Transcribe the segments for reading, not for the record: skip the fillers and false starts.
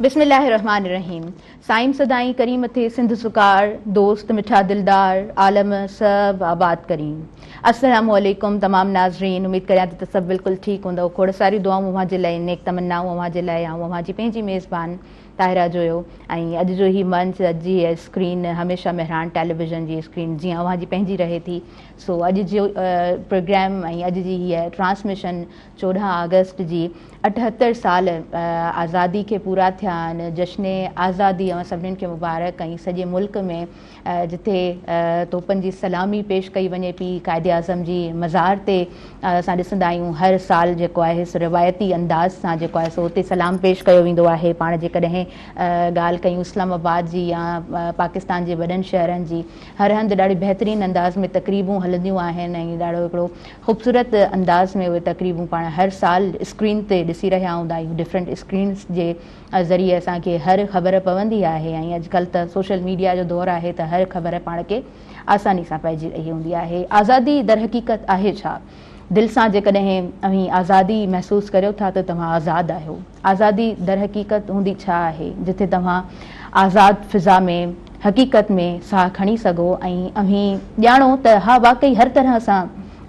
बिस्मिल्लाहिर्रहमानिर्रहीम। साईं सदाई करीम थे सिंध सुकार, दोस्त मिठा दिलदार, आलम सब आबाद करीम। अस्सलामु अलैकुम तमाम नाज़रीन, उम्मीद करियां त सब बिल्कुल ठीक हूंदो। खोड़ सारी दुआऊं अव्हां जे लाइ, नेक तमन्नाऊं अव्हां जे लाइ। अव्हां जी पंहिंजी मेज़बान ताहिरा जोयो। ऐं अॼु जो ही मंच, अॼु जी स्क्रीन हमेशह मेहरान टेलीविज़न जी स्क्रीन जीअं अव्हां जी पंहिंजी रहे थी। सो अॼु जो प्रोग्राम ऐं अॼु जी हीअ ट्रांसमिशन 14 अगस्त जी 78 साल आज़ादी खे पूरा थिया आहिनि। जश्न आज़ादी अवां सभिनीनि खे मुबारक। ऐं सॼे मुल्क में जिथे तोपनि जी सलामी पेश कई वञे पई क़ाइदे आज़म जी मज़ार ते, असां ॾिसंदा आहियूं हर साल जेको आहे सो रिवायती अंदाज़ सां जेको आहे सो उते सलाम पेश कयो वेंदो आहे। पाण जेकॾहिं ॻाल्हि कयूं इस्लामाबाद जी या पाकिस्तान जे वॾनि शहरनि जी, हर हंधि ॾाढी बहितरीनु अंदाज़ में तक़रीबूं हलंदियूं आहिनि ऐं ॾाढो हिकिड़ो ख़ूबसूरत अंदाज़ में उहे तक़रीबूं पाण हर साल स्क्रीन ते ॾिसी रहिया हूंदा आहियूं। डिफरेंट स्क्रीन्स जे ज़रिए असांखे हर ख़बर पवंदी आहे। ऐं अॼुकल्ह त सोशल मीडिया जो दौरु आहे त हर ख़बर पाण खे आसानी सां पइजी रही हूंदी आहे। आज़ादी दर हक़ीक़त आहे छा? दिलि सां जेकॾहिं अव्हीं आज़ादी महसूसु करियो था त तव्हां आज़ादु आहियो। आज़ादी दर हक़ीक़त हूंदी छा आहे? जिथे तव्हां आज़ादु फ़िज़ा में हक़ीक़त में साह खणी सघो ऐं अव्हीं ॼाणो त हा वाक़ई हर तरह सां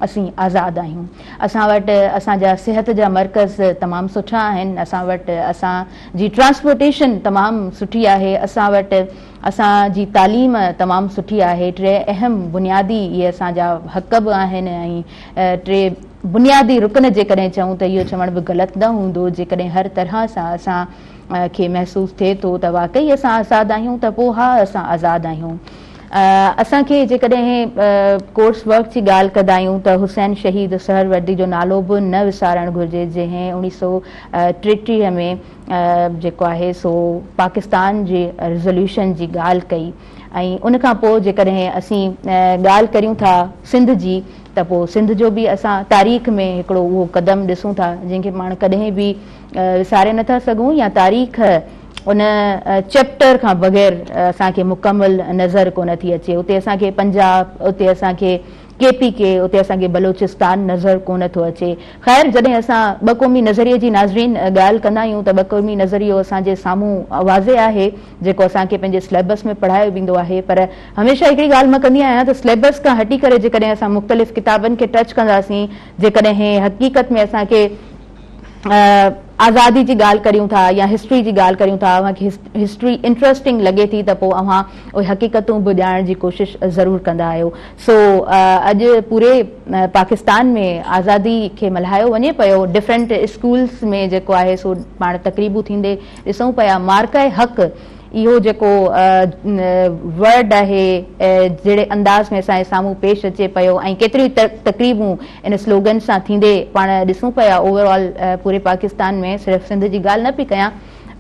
असीं आज़ादु आहियूं। असां वटि असांजा सिहत जा मर्कज़ तमामु सुठा आहिनि। असां वटि असांजी ट्रांसपोर्टेशन तमामु सुठी आहे। असां वटि असांजी तालीम तमामु सुठी आहे। टे अहम बुनियादी इहे असांजा हक़ बि आहिनि। ऐं टे बुनियादी रुकन जेकॾहिं चऊं त इहो चवण बि ग़लति न हूंदो। जेकॾहिं हर तरह सां असां खे महसूसु थिए थो त वाक़ई असां आज़ादु आहियूं त पोइ हा असां आज़ादु आहियूं। असांखे जेकॾहिं कोर्स वर्क जी ॻाल्हि कंदा आहियूं त हुसैन शहीद सहरवर्दी जो नालो बि न विसारणु घुरिजे, जंहिं 1933 में जेको आहे सो पाकिस्तान जे रिज़ोल्यूशन जी ॻाल्हि कई। ऐं उनखां पोइ जेकॾहिं असीं ॻाल्हि करियूं था सिंध जी त पोइ सिंध जो बि असां तारीख़ में हिकिड़ो उहो क़दम ॾिसूं था जंहिंखे पाण कॾहिं बि विसारे नथा सघूं, या तारीख़ उन चैप्टर खां बग़ैर असांखे मुकमल नज़र कोन थी अचे। उते असांखे पंजाब, उते असांखे KPK, उते असांखे बलोचिस्तान नज़र कोन थो अचे। ख़ैर जॾहिं असां ॿ क़ौमी नज़रिये जी नाज़रीन ॻाल्हि कंदा आहियूं त ॿ क़ौमी नज़रियो असांजे साम्हूं वाज़े आहे, जेको असांखे पंहिंजे सिलेबस में पढ़ायो वेंदो आहे। पर हमेशह हिकिड़ी ॻाल्हि मां कंदी आहियां त सिलेबस खां हटी करे जेकॾहिं असां मुख़्तलिफ़ किताबनि खे टच कंदासीं, जेकॾहिं हक़ीक़त में असांखे आज़ादी जी ॻाल्हि करियूं था या हिस्ट्री जी ॻाल्हि करियूं था, अव्हांखे हिस्ट्री इंट्रस्टिंग लॻे थी त पोइ अव्हां उहे हक़ीक़तूं बि ॼाणण जी कोशिशि ज़रूरु कंदा आहियो। सो अॼु पूरे पाकिस्तान में आज़ादी खे मल्हायो वञे पियो। डिफरेंट स्कूल्स में जेको आहे सो पाण तक़रीबूं थींदे ॾिसूं पिया। मार्काए हक़ इहो जेको वर्ड आहे जहिड़े अंदाज़ में असांजे साम्हूं पेश अचे पियो ऐं केतिरियूं तक़रीबूं इन स्लोगन सां थींदे पाण ॾिसूं पिया ओवरऑल पूरे पाकिस्तान में। सिर्फ़ु सिंध जी ॻाल्हि न पई कयां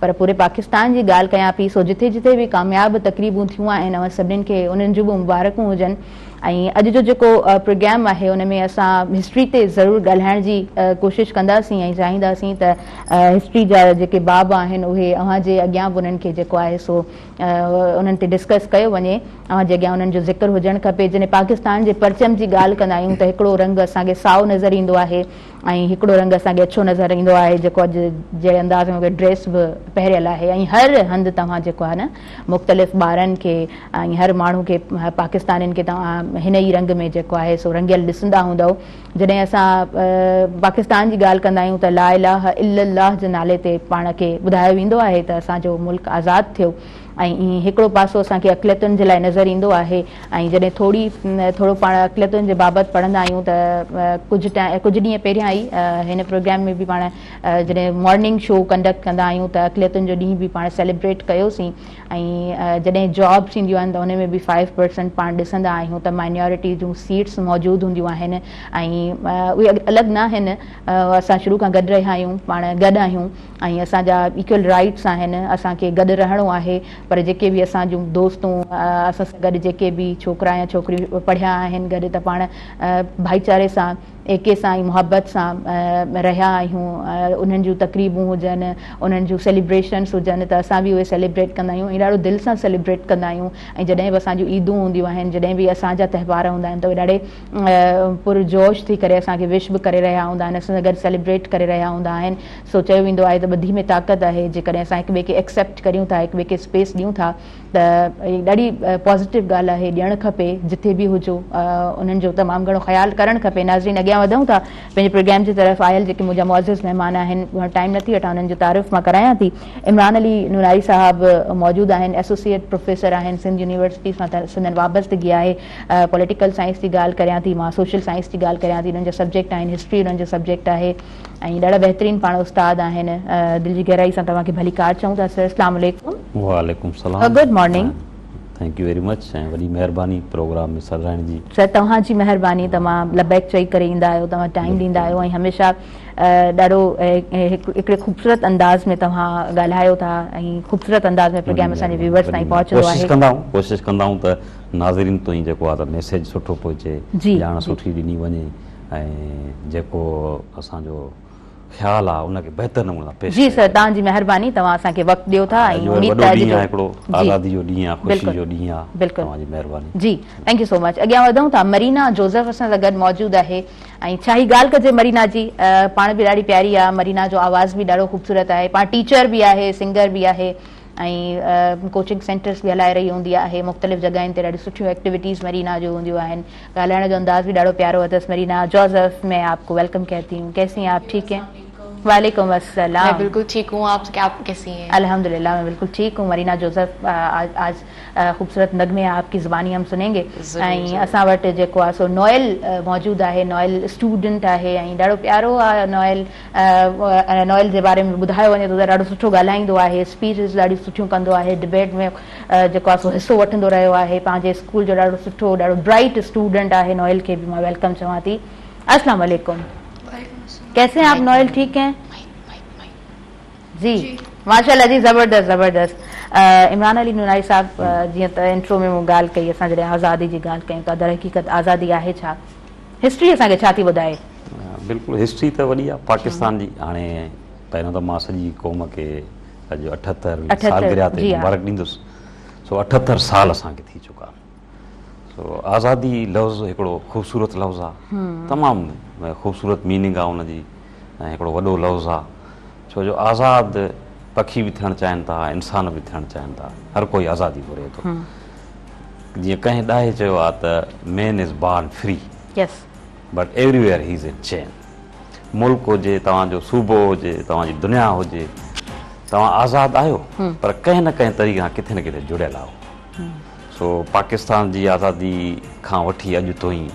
पर पूरे पाकिस्तान जी ॻाल्हि कयां पई। सो जिथे जिथे बि कामयाबु तक़रीबूं थियूं आहिनि अवां सभिनीनि खे उन्हनि जूं बि मुबारकूं हुजनि। ऐं अॼु जो जेको प्रोग्राम आहे उन में असां हिस्ट्री ते ज़रूरु ॻाल्हाइण जी कोशिशि कंदासीं ऐं चाहींदासीं त हिस्ट्री जा जेके बाब आहिनि उहे अव्हांजे अॻियां बि उन्हनि खे जेको आहे सो उन्हनि ते डिस्कस कयो वञे। अव्हांजे अॻियां उन्हनि जो ज़िक्र हुजणु खपे। जॾहिं पाकिस्तान जे परचम जी ॻाल्हि कंदा आहियूं त हिकिड़ो रंग असांखे साओ नज़र ईंदो आहे ऐं हिकिड़ो रंग असांखे अछो नज़र ईंदो आहे, जेको अॼु जहिड़े अंदाज़ में उहे ड्रेस बि पहिरियल आहे। ऐं हर हंधि तव्हां जेको आहे न मुख़्तलिफ़ ॿारनि खे ऐं हर माण्हू खे पाकिस्तानियुनि खे तव्हां हिन ई रंग में जेको आहे सो रंगियल ॾिसंदा हूंदव। जॾहिं असां पाकिस्तान जी ॻाल्हि कंदा आहियूं त ला इलाहा इल्लल्लाह जे नाले ते पाण खे ॿुधायो वेंदो आहे त असांजो मुल्क आज़ादु थियो। ऐं ईअं हिकिड़ो पासो असांखे अक़लियतुनि जे लाइ नज़र ईंदो आहे। ऐं जॾहिं थोरो पाण अक़लियतुनि जे बाबति पढ़ंदा आहियूं त कुझु ॾींहं पहिरियां ई हिन प्रोग्राम में बि पाण जॾहिं मॉर्निंग शो कंडक्ट कंदा आहियूं त अक़लियतुनि जो ॾींहुं बि पाण सेलिब्रेट कयोसीं। ऐं जॾहिं जॉब्स ईंदियूं आहिनि त उन में बि 5% पाण ॾिसंदा आहियूं त माइनॉरिटी जूं सीट्स मौजूदु हूंदियूं आहिनि। ऐं उहे अलॻि न आहिनि, असां शुरू खां गॾु रहिया आहियूं, पाण गॾु आहियूं ऐं असांजा इक्वल राइट्स आहिनि। असांखे गॾु रहणो आहे। पर जेके बि असां जूं दोस्तूं असां सां गॾु जेके बि छोकिरा या छोकिरियूं पढ़िया आहिनि गॾु त पाण भाईचारे सां एके सां ऐं मुहबत सां रहिया आहियूं। उन्हनि जूं तक़रीबूं हुजनि, उन्हनि जूं सेलिब्रेशन्स हुजनि त असां बि उहे सेलिब्रेट कंदा आहियूं ऐं ॾाढो दिलि सां सेलिब्रेट कंदा आहियूं। ऐं जॾहिं बि असांजूं ईदूं हूंदियूं आहिनि, जॾहिं बि असांजा त्योहार हूंदा आहिनि त उहे ॾाढे पुरजोश थी करे असांखे विश बि करे रहिया हूंदा आहिनि, असां सां गॾु सेलिब्रेट करे रहिया हूंदा आहिनि। सो चयो वेंदो आहे त ॿधी में ताक़त आहे, जेकॾहिं असां हिक ॿिए खे एक्सेप्ट करियूं था, हिक ॿिए खे स्पेस ॾियूं था त ॾाढी पॉज़िटिव ॻाल्हि आहे, ॾियणु खपे जिथे बि हुजो, उन्हनि जो तमामु घणो ख़्यालु करणु खपे। नाज़रीन, अॻियां वधूं था पंहिंजे प्रोग्राम जी तरफ़। आयल जेके मुंहिंजा मुअज़्ज़िज़ महिमान आहिनि, टाइम नथी वठां, उन्हनि जो तारीफ़ मां करायां थी। इमरान अली नुनारी साहब मौजूदु आहिनि, एसोसिएट प्रोफेसर आहिनि सिंध यूनिवर्सिटी सां, सिंधन वाबस्तगी आहे। पॉलिटिकल साइंस जी ॻाल्हि करियां थी मां, सोशल साइंस जी ॻाल्हि करियां थी, उन्हनि जा सब्जेक्ट आहिनि, हिस्ट्री उन्हनि जो सब्जेक्ट आहे ऐं ॾाढा बहितरीनु पाण उस्ताद आहिनि। दिलि जी गहराई सां तव्हांखे भली कार चऊं था सर। अस्सलाम वालेकुम। वालेकुम सलाम। Good morning. Thank U very much ऐं वॾी महिरबानी प्रोग्राम में सॾाइण जी। सर, तव्हांजी महिरबानी, तव्हां लबैक चई करे ईंदा आहियो, तव्हां टाइम ॾींदा आहियो ऐं हमेशह ॾाढो हिकिड़े ख़ूबसूरत अंदाज़ में तव्हां ॻाल्हायो था ऐं ख़ूबसूरत अंदाज़ में प्रोग्राम असांजे व्यूअर्स ताईं पहुचंदो आहे। कोशिशि कंदा आहियूं त नाज़रीन ताईं जेको आहे त मैसेज सुठो पहुचे, ॼाण सुठी ॾिनी वञे ऐं जेको असांजो ख़्याल आहे उनखे बहितर नमूने पेश। जी सर, तव्हांजी महिरबानी, तव्हां असांखे वक़्तु ॾियो था ऐं उम्मीद आहे हिकिड़ो आज़ादी जो ॾींहुं आहे, ख़ुशी जो ॾींहुं आहे। बिल्कुलु, तव्हांजी महिरबानी। जी, थैंक यू सो मच। अॻियां वधूं था। मरीना जोसेफ असां सां गॾु मौजूदु आहे ऐं छा ई ॻाल्हि कजे मरीना जी, पाण बि ॾाढी प्यारी आहे, मरीना जो आवाज़ बि ॾाढो ख़ूबसूरत आहे, पाण टीचर बि आहे, सिंगर बि आहे ऐं कोचिंग सेंटर्स बि हलाए रही हूंदी आहे, मुख़्तलिफ़ जॻहियुनि ते ॾाढी सुठियूं एक्टिविटीज़ मरीना जो हूंदियूं आहिनि। ॻाल्हाइण जो अंदाज़ बि ॾाढो प्यारो अथसि। मरीना जोसेफ, मैं आपको वेलकम कहती हूँ। कैसी हैं आप? ठीक हैं? वालेकुम अस्सलाम। मैं बिल्कुल ठीक हूँ, आप कैसी हैं? अल्हम्दुलिल्लाह, मैं बिल्कुल ठीक हूँ। मरीना जोसेफ, आज खूबसूरत नगमे आपकी ज़ुबानी हम सुनेंगे ऐं असां वटि जेको आहे सो नोएल मौजूदु आहे। नोएल स्टूडेंट आहे ऐं ॾाढो प्यारो आहे। नोएल जे बारे में ॿुधायो वञे त ॾाढो सुठो ॻाल्हाईंदो आहे, स्पीचिस ॾाढी सुठियूं कंदो आहे, डिबेट में जेको आहे सो हिसो वठंदो रहियो आहे, पंहिंजे स्कूल जो ॾाढो सुठो, ॾाढो ब्राइट स्टूडेंट आहे। नोएल खे बि मां वेलकम चवां थी। अस्सलाम वालेकुम। कैसे हैं आप नोएल? ठीक हैं जी? माशाल्लाह जी, ज़बरदस्त ज़बरदस्त। इमरान अली नुनारी साहब, जीअं त इंट्रो में मूं ॻाल्हि कई, असां जॾहिं आज़ादी जी ॻाल्हि कयूं था, दर हक़ीक़त आज़ादी आहे छा? हिस्ट्री असांखे छा थी ॿुधाए? बिल्कुलु, हिस्ट्री त वॾी आहे पाकिस्तान जी। हाणे पहिरियों त मां सॼी क़ौम खे अॼु 78 सालगिरह ते मुबारक ॾींदुसि। सो 78 साल असांखे थी चुका। सो आज़ादी लफ़्ज़ हिकिड़ो ख़ूबसूरत लफ़्ज़ आहे, तमामु ख़ूबसूरत मीनिंग आहे हुनजी ऐं हिकिड़ो वॾो लफ़्ज़ आहे। छो जो आज़ाद पखी बि थियणु चाहिनि था, इंसान बि थियणु चाहिनि था, हर कोई आज़ादी घुरे थो। जीअं कंहिं ॾाहे चयो आहे त man is born free but everywhere he is in chain. मुल्क हुजे, तव्हांजो सूबो हुजे, तव्हांजी दुनिया हुजे, तव्हां आज़ादु आहियो पर कंहिं न कंहिं तरीक़े सां किथे न किथे जुड़ियल आहियो। सो पाकिस्तान जी आज़ादी खां वठी अॼु ताईं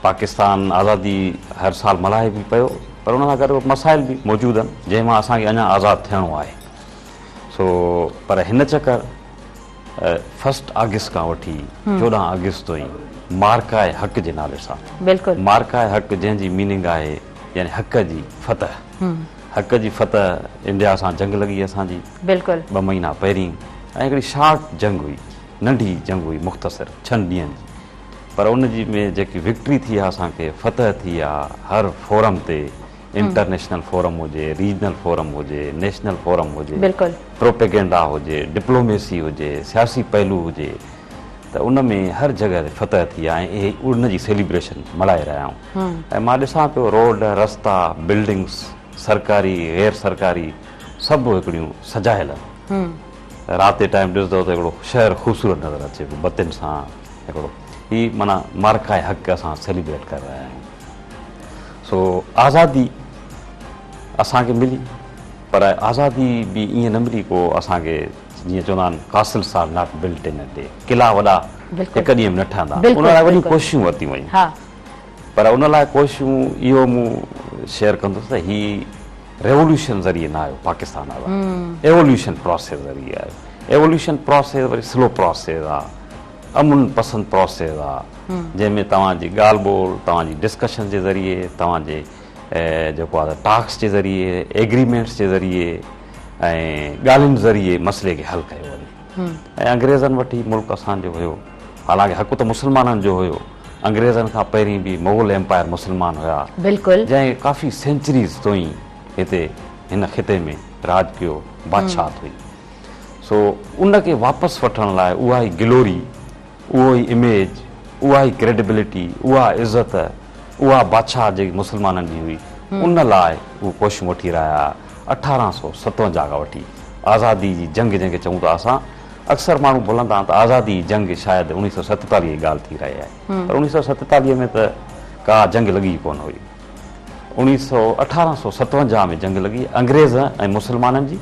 पाकिस्तान आज़ादी हर साल मल्हाए बि पियो, पर उन सां गॾु मसाइल बि मौजूदु आहिनि जंहिंमां असांखे अञा आज़ादु थियणो आहे। सो पर हिन चकर 1 अगस्त खां वठी 14 अगस्त ताईं मार्काए हक़ जे नाले सां, बिल्कुलु मार्काए हक़, जंहिंजी मीनिंग आहे यानी हक़ जी फतह। हक़ जी फतह, इंडिया सां जंग लॻी असांजी, बिल्कुलु 2 महीना पहिरीं, ऐं हिकिड़ी शार्ट जंग हुई, नंढी जंग हुई, मुख़्तसिर 6 ॾींहंनि जी, पर उन जी में जेकी विक्ट्री थी आहे, असांखे फतह थी आहे हर फोरम ते, इंटरनेशनल फोरम हुजे, रीजनल फोरम हुजे, नेशनल फोरम हुजे, बिल्कुलु प्रोपेगेंडा हुजे, डिप्लोमेसी हुजे, सियासी पहलू हुजे, त उन में हर जॻह ते फतह थी आहे ऐं उन जी सेलिब्रेशन मल्हाए रहिया आहियूं। ऐं मां ॾिसां पियो रोड, रस्ता, बिल्डिंग्स, सरकारी, गैर सरकारी, सभु हिकिड़ियूं सजायल आहिनि। राति जे टाइम ॾिसंदो त हिकिड़ो शहर ख़ूबसूरत नज़र अचे पियो बतियुनि सां। हिकिड़ो ही माना मार्काए हक़ असां सेलिब्रेट करे रहिया आहियूं। सो आज़ादी असांखे मिली, पर आज़ादी बि ईअं न मिली को असांखे, जीअं चवंदा आहिनि castles R not built in a day, किला वॾा हिकु ॾींहं में न ठहंदा, उन लाइ वॾियूं कोशिशूं वरितियूं वयूं। पर उन लाइ कोशिशूं, इहो मूं शेयर कंदुसि त ही रेवोल्यूशन ज़रिए न आयो पाकिस्तान वारो, एवोल्यूशन प्रोसेस ज़रिए आयो। एवोल्यूशन प्रोसेस वरी स्लो प्रोसेस आहे, अमुन पसंद प्रोसेस आहे, जंहिंमें तव्हांजी ॻाल्हि ॿोल, तव्हांजी डिस्कशन जे ज़रिए, तव्हांजे जेको आहे टॉक्स जे ज़रिए, एग्रीमेंट्स जे ज़रिए ऐं ॻाल्हियुनि ज़रिए मसइले खे हल कयो वञे। ऐं अंग्रेज़नि वटि ई मुल्क असांजो हुयो। हालांकि हक़ त मुस्लमाननि जो हुयो, अंग्रेज़नि खां पहिरीं बि मुग़ल एम्पायर मुस्लमान हुया, बिल्कुलु, जंहिं काफ़ी सेंचुरीज़ ताईं हिते हिन ख़िते में राज कयो, बादशाह हुई। सो उनखे वापसि वठण लाइ उहा ई ग्लोरी, उहो ई इमेज, उहा ई क्रेडिबिलिटी, उहा इज़त, उहा बादशाह जेकी मुस्लमाननि जी हुई, उन लाइ उहे कोशिशूं वठी रहिया। 1857 खां वठी आज़ादी जी जंग जंहिंखे चऊं था असां, अक्सर माण्हू भुलंदा त आज़ादी जी जंग शायदि 1947 जी ॻाल्हि थी रही आहे, पर 1947 में त का जंग लॻी कोन हुई। 1857 में जंग लॻी अंग्रेज़ ऐं मुस्लमाननि जी।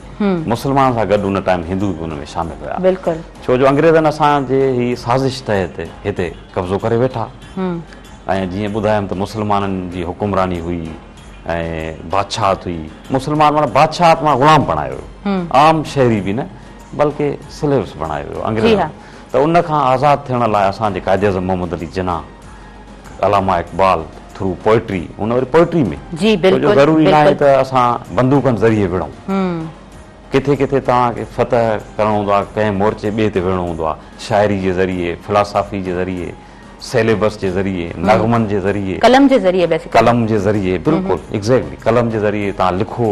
मुस्लमान सां गॾु उन टाइम हिंदू बि हुन में शामिल हुया, बिल्कुलु, छो जो अंग्रेज़नि असांजे ही साज़िश तहत हिते कब्ज़ो करे वेठा। ऐं जीअं ॿुधायमि त मुस्लमाननि जी हुकुमरानी हुई ऐं बादशाह हुई। मुस्लमान माना बादशाह मां ग़ुलाम बणायो हुयो, आम शहरी बि न बल्कि स्लेव्स बणायो हुयो अंग्रेज़। त उन खां आज़ादु थियण लाइ असांजे क़ाइद आज़म मोहम्मद अली जिन्ना, अलामा इक़बाल थ्रू पोइट्री, हुन वरी पोइट्री में, छो ज़रूरी न आहे त असां बंदूकनि ज़रिए विढ़ूं। किथे किथे तव्हांखे फतह करणो हूंदो आहे, कंहिं मोर्चे ॿिए ते विढ़णो हूंदो आहे, शाइरी जे ज़रिए, फिलासफ़ी जे ज़रिए, सिलेबस जे ज़रिए, नग़मनि जे ज़रिए, कलम जे ज़रिए, कलम जे ज़रिए, बिल्कुलु एग्ज़ैक्टली कलम जे ज़रिए तव्हां लिखो।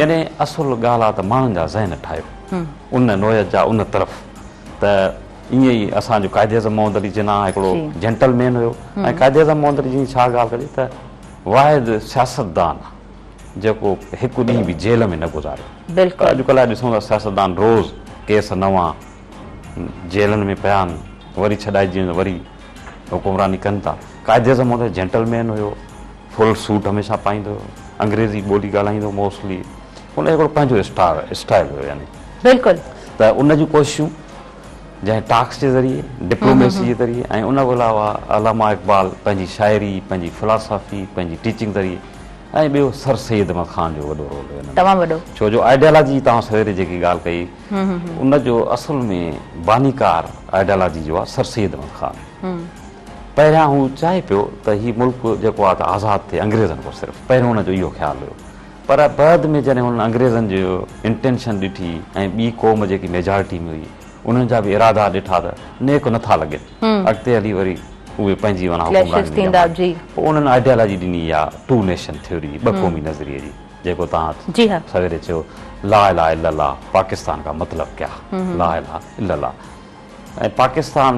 यानी असुल ॻाल्हि आहे त माण्हुनि जा ज़हन ठाहियो उन नोयत जा उन तरफ़। त ईअं ई असांजो क़ाइद आज़म मोहम्मद अली जिन्ना हिकिड़ो जेंटलमैन हुयो। ऐं क़ाइद आज़म मोहम्मद अली जी छा ॻाल्हि कजे त वाहिद सियासतदान जेको हिकु ॾींहुं बि जेल में न गुज़ारियो। अॼुकल्ह ॾिसूं था सियासतदान रोज़ केस नवां जेलनि में पिया आहिनि, वरी छॾाइजी वञनि, वरी हुकुमरानी कनि था। क़ाइद आज़म मोहम्मद जेंटलमैन हुयो, फुल सूट हमेशह पाईंदो हुयो, अंग्रेज़ी ॿोली ॻाल्हाईंदो मोस्टली, हुन हिकिड़ो पंहिंजो स्टाइल हुयो। यानी बिल्कुलु, त उन जूं कोशिशूं जंहिं टाक्स जे ज़रिए, डिप्लोमेसी जे ज़रिए, ऐं उन खां अलावा अलामा इक़बाल पंहिंजी शाइरी, पंहिंजी फिलासफ़ी, पंहिंजी टीचिंग ज़रिए, ऐं ॿियो सर सैयद अहमद ख़ान जो वॾो रोल हुयो, तमामु वॾो, छो जो आइडियालॉजी तव्हां सवेरे जेकी ॻाल्हि कई, उन जो असुल में बानीकार आइडियालॉजी जो आहे सर सैयद अहमद ख़ान। पहिरियां हू चाहे पियो त हीउ मुल्क जेको आहे त आज़ादु थिए अंग्रेज़नि खां, सिर्फ़ु पहिरियों हुनजो इहो ख़्यालु हुयो। पर बाद में जॾहिं हुननि अंग्रेज़नि जो इंटेंशन ॾिठी ऐं ॿी क़ौम जेकी मेजॉरिटी में हुई उन्हनि जा बि इरादा ॾिठा त नेक नथा लॻनि, अॻिते हली वरी उहे पंहिंजी माना हुकुमरानी, पोइ उन्हनि आइडियालॉजी ॾिनी आहे टू नेशन थ्योरी, ॿ क़ौमी नज़रिए जी, जेको तव्हां सवेरे चयो ला इलाहा इल्लल्लाह, पाकिस्तान का मतिलब क्या, ला इलाहा इल्लल्लाह। ऐं पाकिस्तान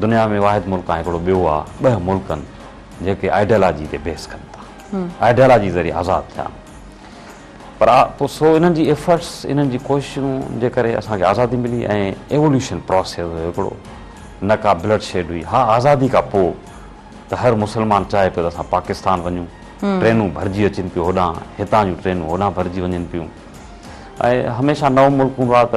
दुनिया में वाहिद मुल्क आहे हिकिड़ो ॿियो आहे, 2 मुल्कनि जेके आइडियालॉजी ते बेस कनि था, आइडियालॉजी ज़रिए आज़ादु थिया। पर पोइ सो इन्हनि जी एफर्ट्स, इन्हनि जी कोशिशूं जे करे असांखे आज़ादी मिली ऐं एवोल्यूशन प्रोसेस हुयो हिकिड़ो, न का ब्लड शेड हुई। हा, आज़ादी खां पोइ त हर मुस्लमान चाहे पियो त असां पाकिस्तान वञूं, ट्रेनूं भरिजी अचनि पियूं होॾां, हितां जूं ट्रेनूं होॾां भरिजी वञनि पियूं। ऐं हमेशह नओं मुल्क हूंदो आहे त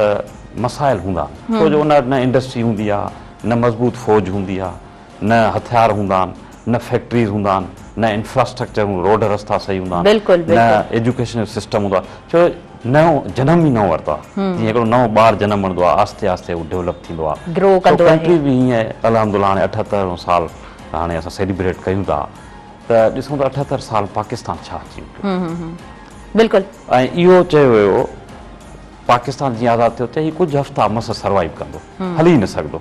मसाइल हूंदा, छो जो उन वटि न इंडस्ट्री हूंदी आहे, न मज़बूत फ़ौज हूंदी आहे, न हथियार हूंदा आहिनि, न फैक्ट्रीज़ हूंदा आहिनि, न इंफ्रास्ट्रक्चर, रोड रस्ता सही हूंदा आहिनि, न एजुकेशनल सिस्टम हूंदो आहे। छो नओं जनम ई नओं वरितो आहे, जीअं हिकिड़ो नओं ॿार जनम वठंदो आहे, आस्ते आस्ते उहो डेवलप थींदो आहे। कंट्री बि हीअं अल्हम्दुलिल्लाह हाणे 78 साल हाणे असां सेलिब्रेट कयूं था, त ॾिसूं था 78 साल पाकिस्तान छा अची वियो। बिल्कुलु, ऐं इहो चयो वियो पाकिस्तान जीअं आज़ादु थियो त हीउ कुझु हफ़्ता मस सर्वाइव कंदो, हली न सघंदो।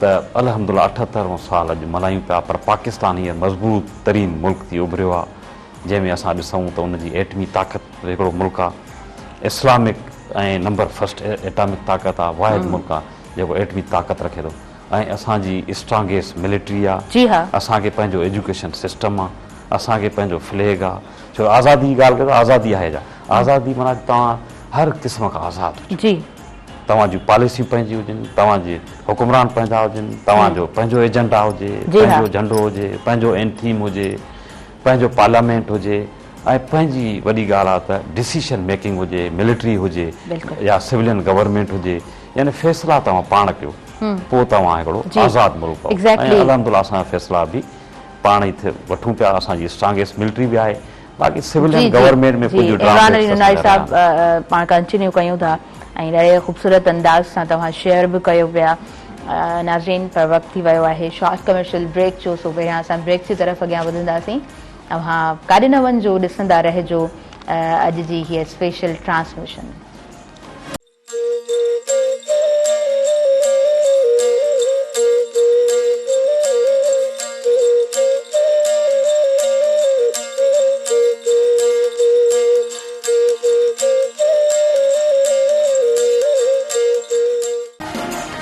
त अल्हम्दुलिल्लाह 78 साल अॼु मल्हायूं पिया, पर पाकिस्तान हीअं मज़बूत तरीन मुल्क थी उभरियो आहे, जंहिंमें असां ॾिसूं त उनजी एटमी ताक़त हिकिड़ो मुल्क आहे, इस्लामिक ऐं नंबर 1 एटॉमिक ताक़त आहे, वाहिद मुल्क आहे जेको एटमी ताक़त रखे थो। ऐं असांजी स्ट्रांगेस्ट मिलिट्री आहे, असांखे पंहिंजो एजुकेशन सिस्टम आहे, असांखे पंहिंजो फ्लैग आहे। छो आज़ादी जी ॻाल्हि कयो, आज़ादी आहे छा? आज़ादी माना तव्हां हर क़िस्म खां आज़ादु हुजो, तव्हांजूं पॉलिसियूं पंहिंजी हुजनि, तव्हांजे हुकुमरान पंहिंजा हुजनि, तव्हांजो पंहिंजो एजेंडा हुजे, पंहिंजो झंडो हुजे, पंहिंजो एंथीम हुजे, पंहिंजो पार्लियामेंट हुजे, ऐं पंहिंजी वॾी ॻाल्हि आहे त डिसीशन मेकिंग हुजे, मिलिट्री हुजे या सिविलियन गवर्नमेंट हुजे, यानी फ़ैसिला तव्हां पाण कयो, पोइ तव्हां हिकिड़ो आज़ादु मुल्क आहियो। ऐं अल्हम्दुलिल्लाह असांजा फ़ैसिला बि पाण ई वठूं पिया, असांजी स्ट्रांगेस्ट मिलिट्री बि आहे, बाक़ी सिविलियन गवर्नमेंट में कुझु पाण कंटिन्यू कयूं था ऐं ॾाढे ख़ूबसूरत अंदाज़ सां तव्हां शेयर बि कयो पिया। नाज़रीन, पर वक़्तु थी वियो आहे शॉर्ट कमर्शियल ब्रेक जो, सो पहिरियां असां ब्रेक जी तरफ़ अॻियां वधंदासीं। तव्हां काॾे न वञिजो, ॾिसंदा रहिजो अॼु जी हीअ स्पेशल ट्रांसमिशन।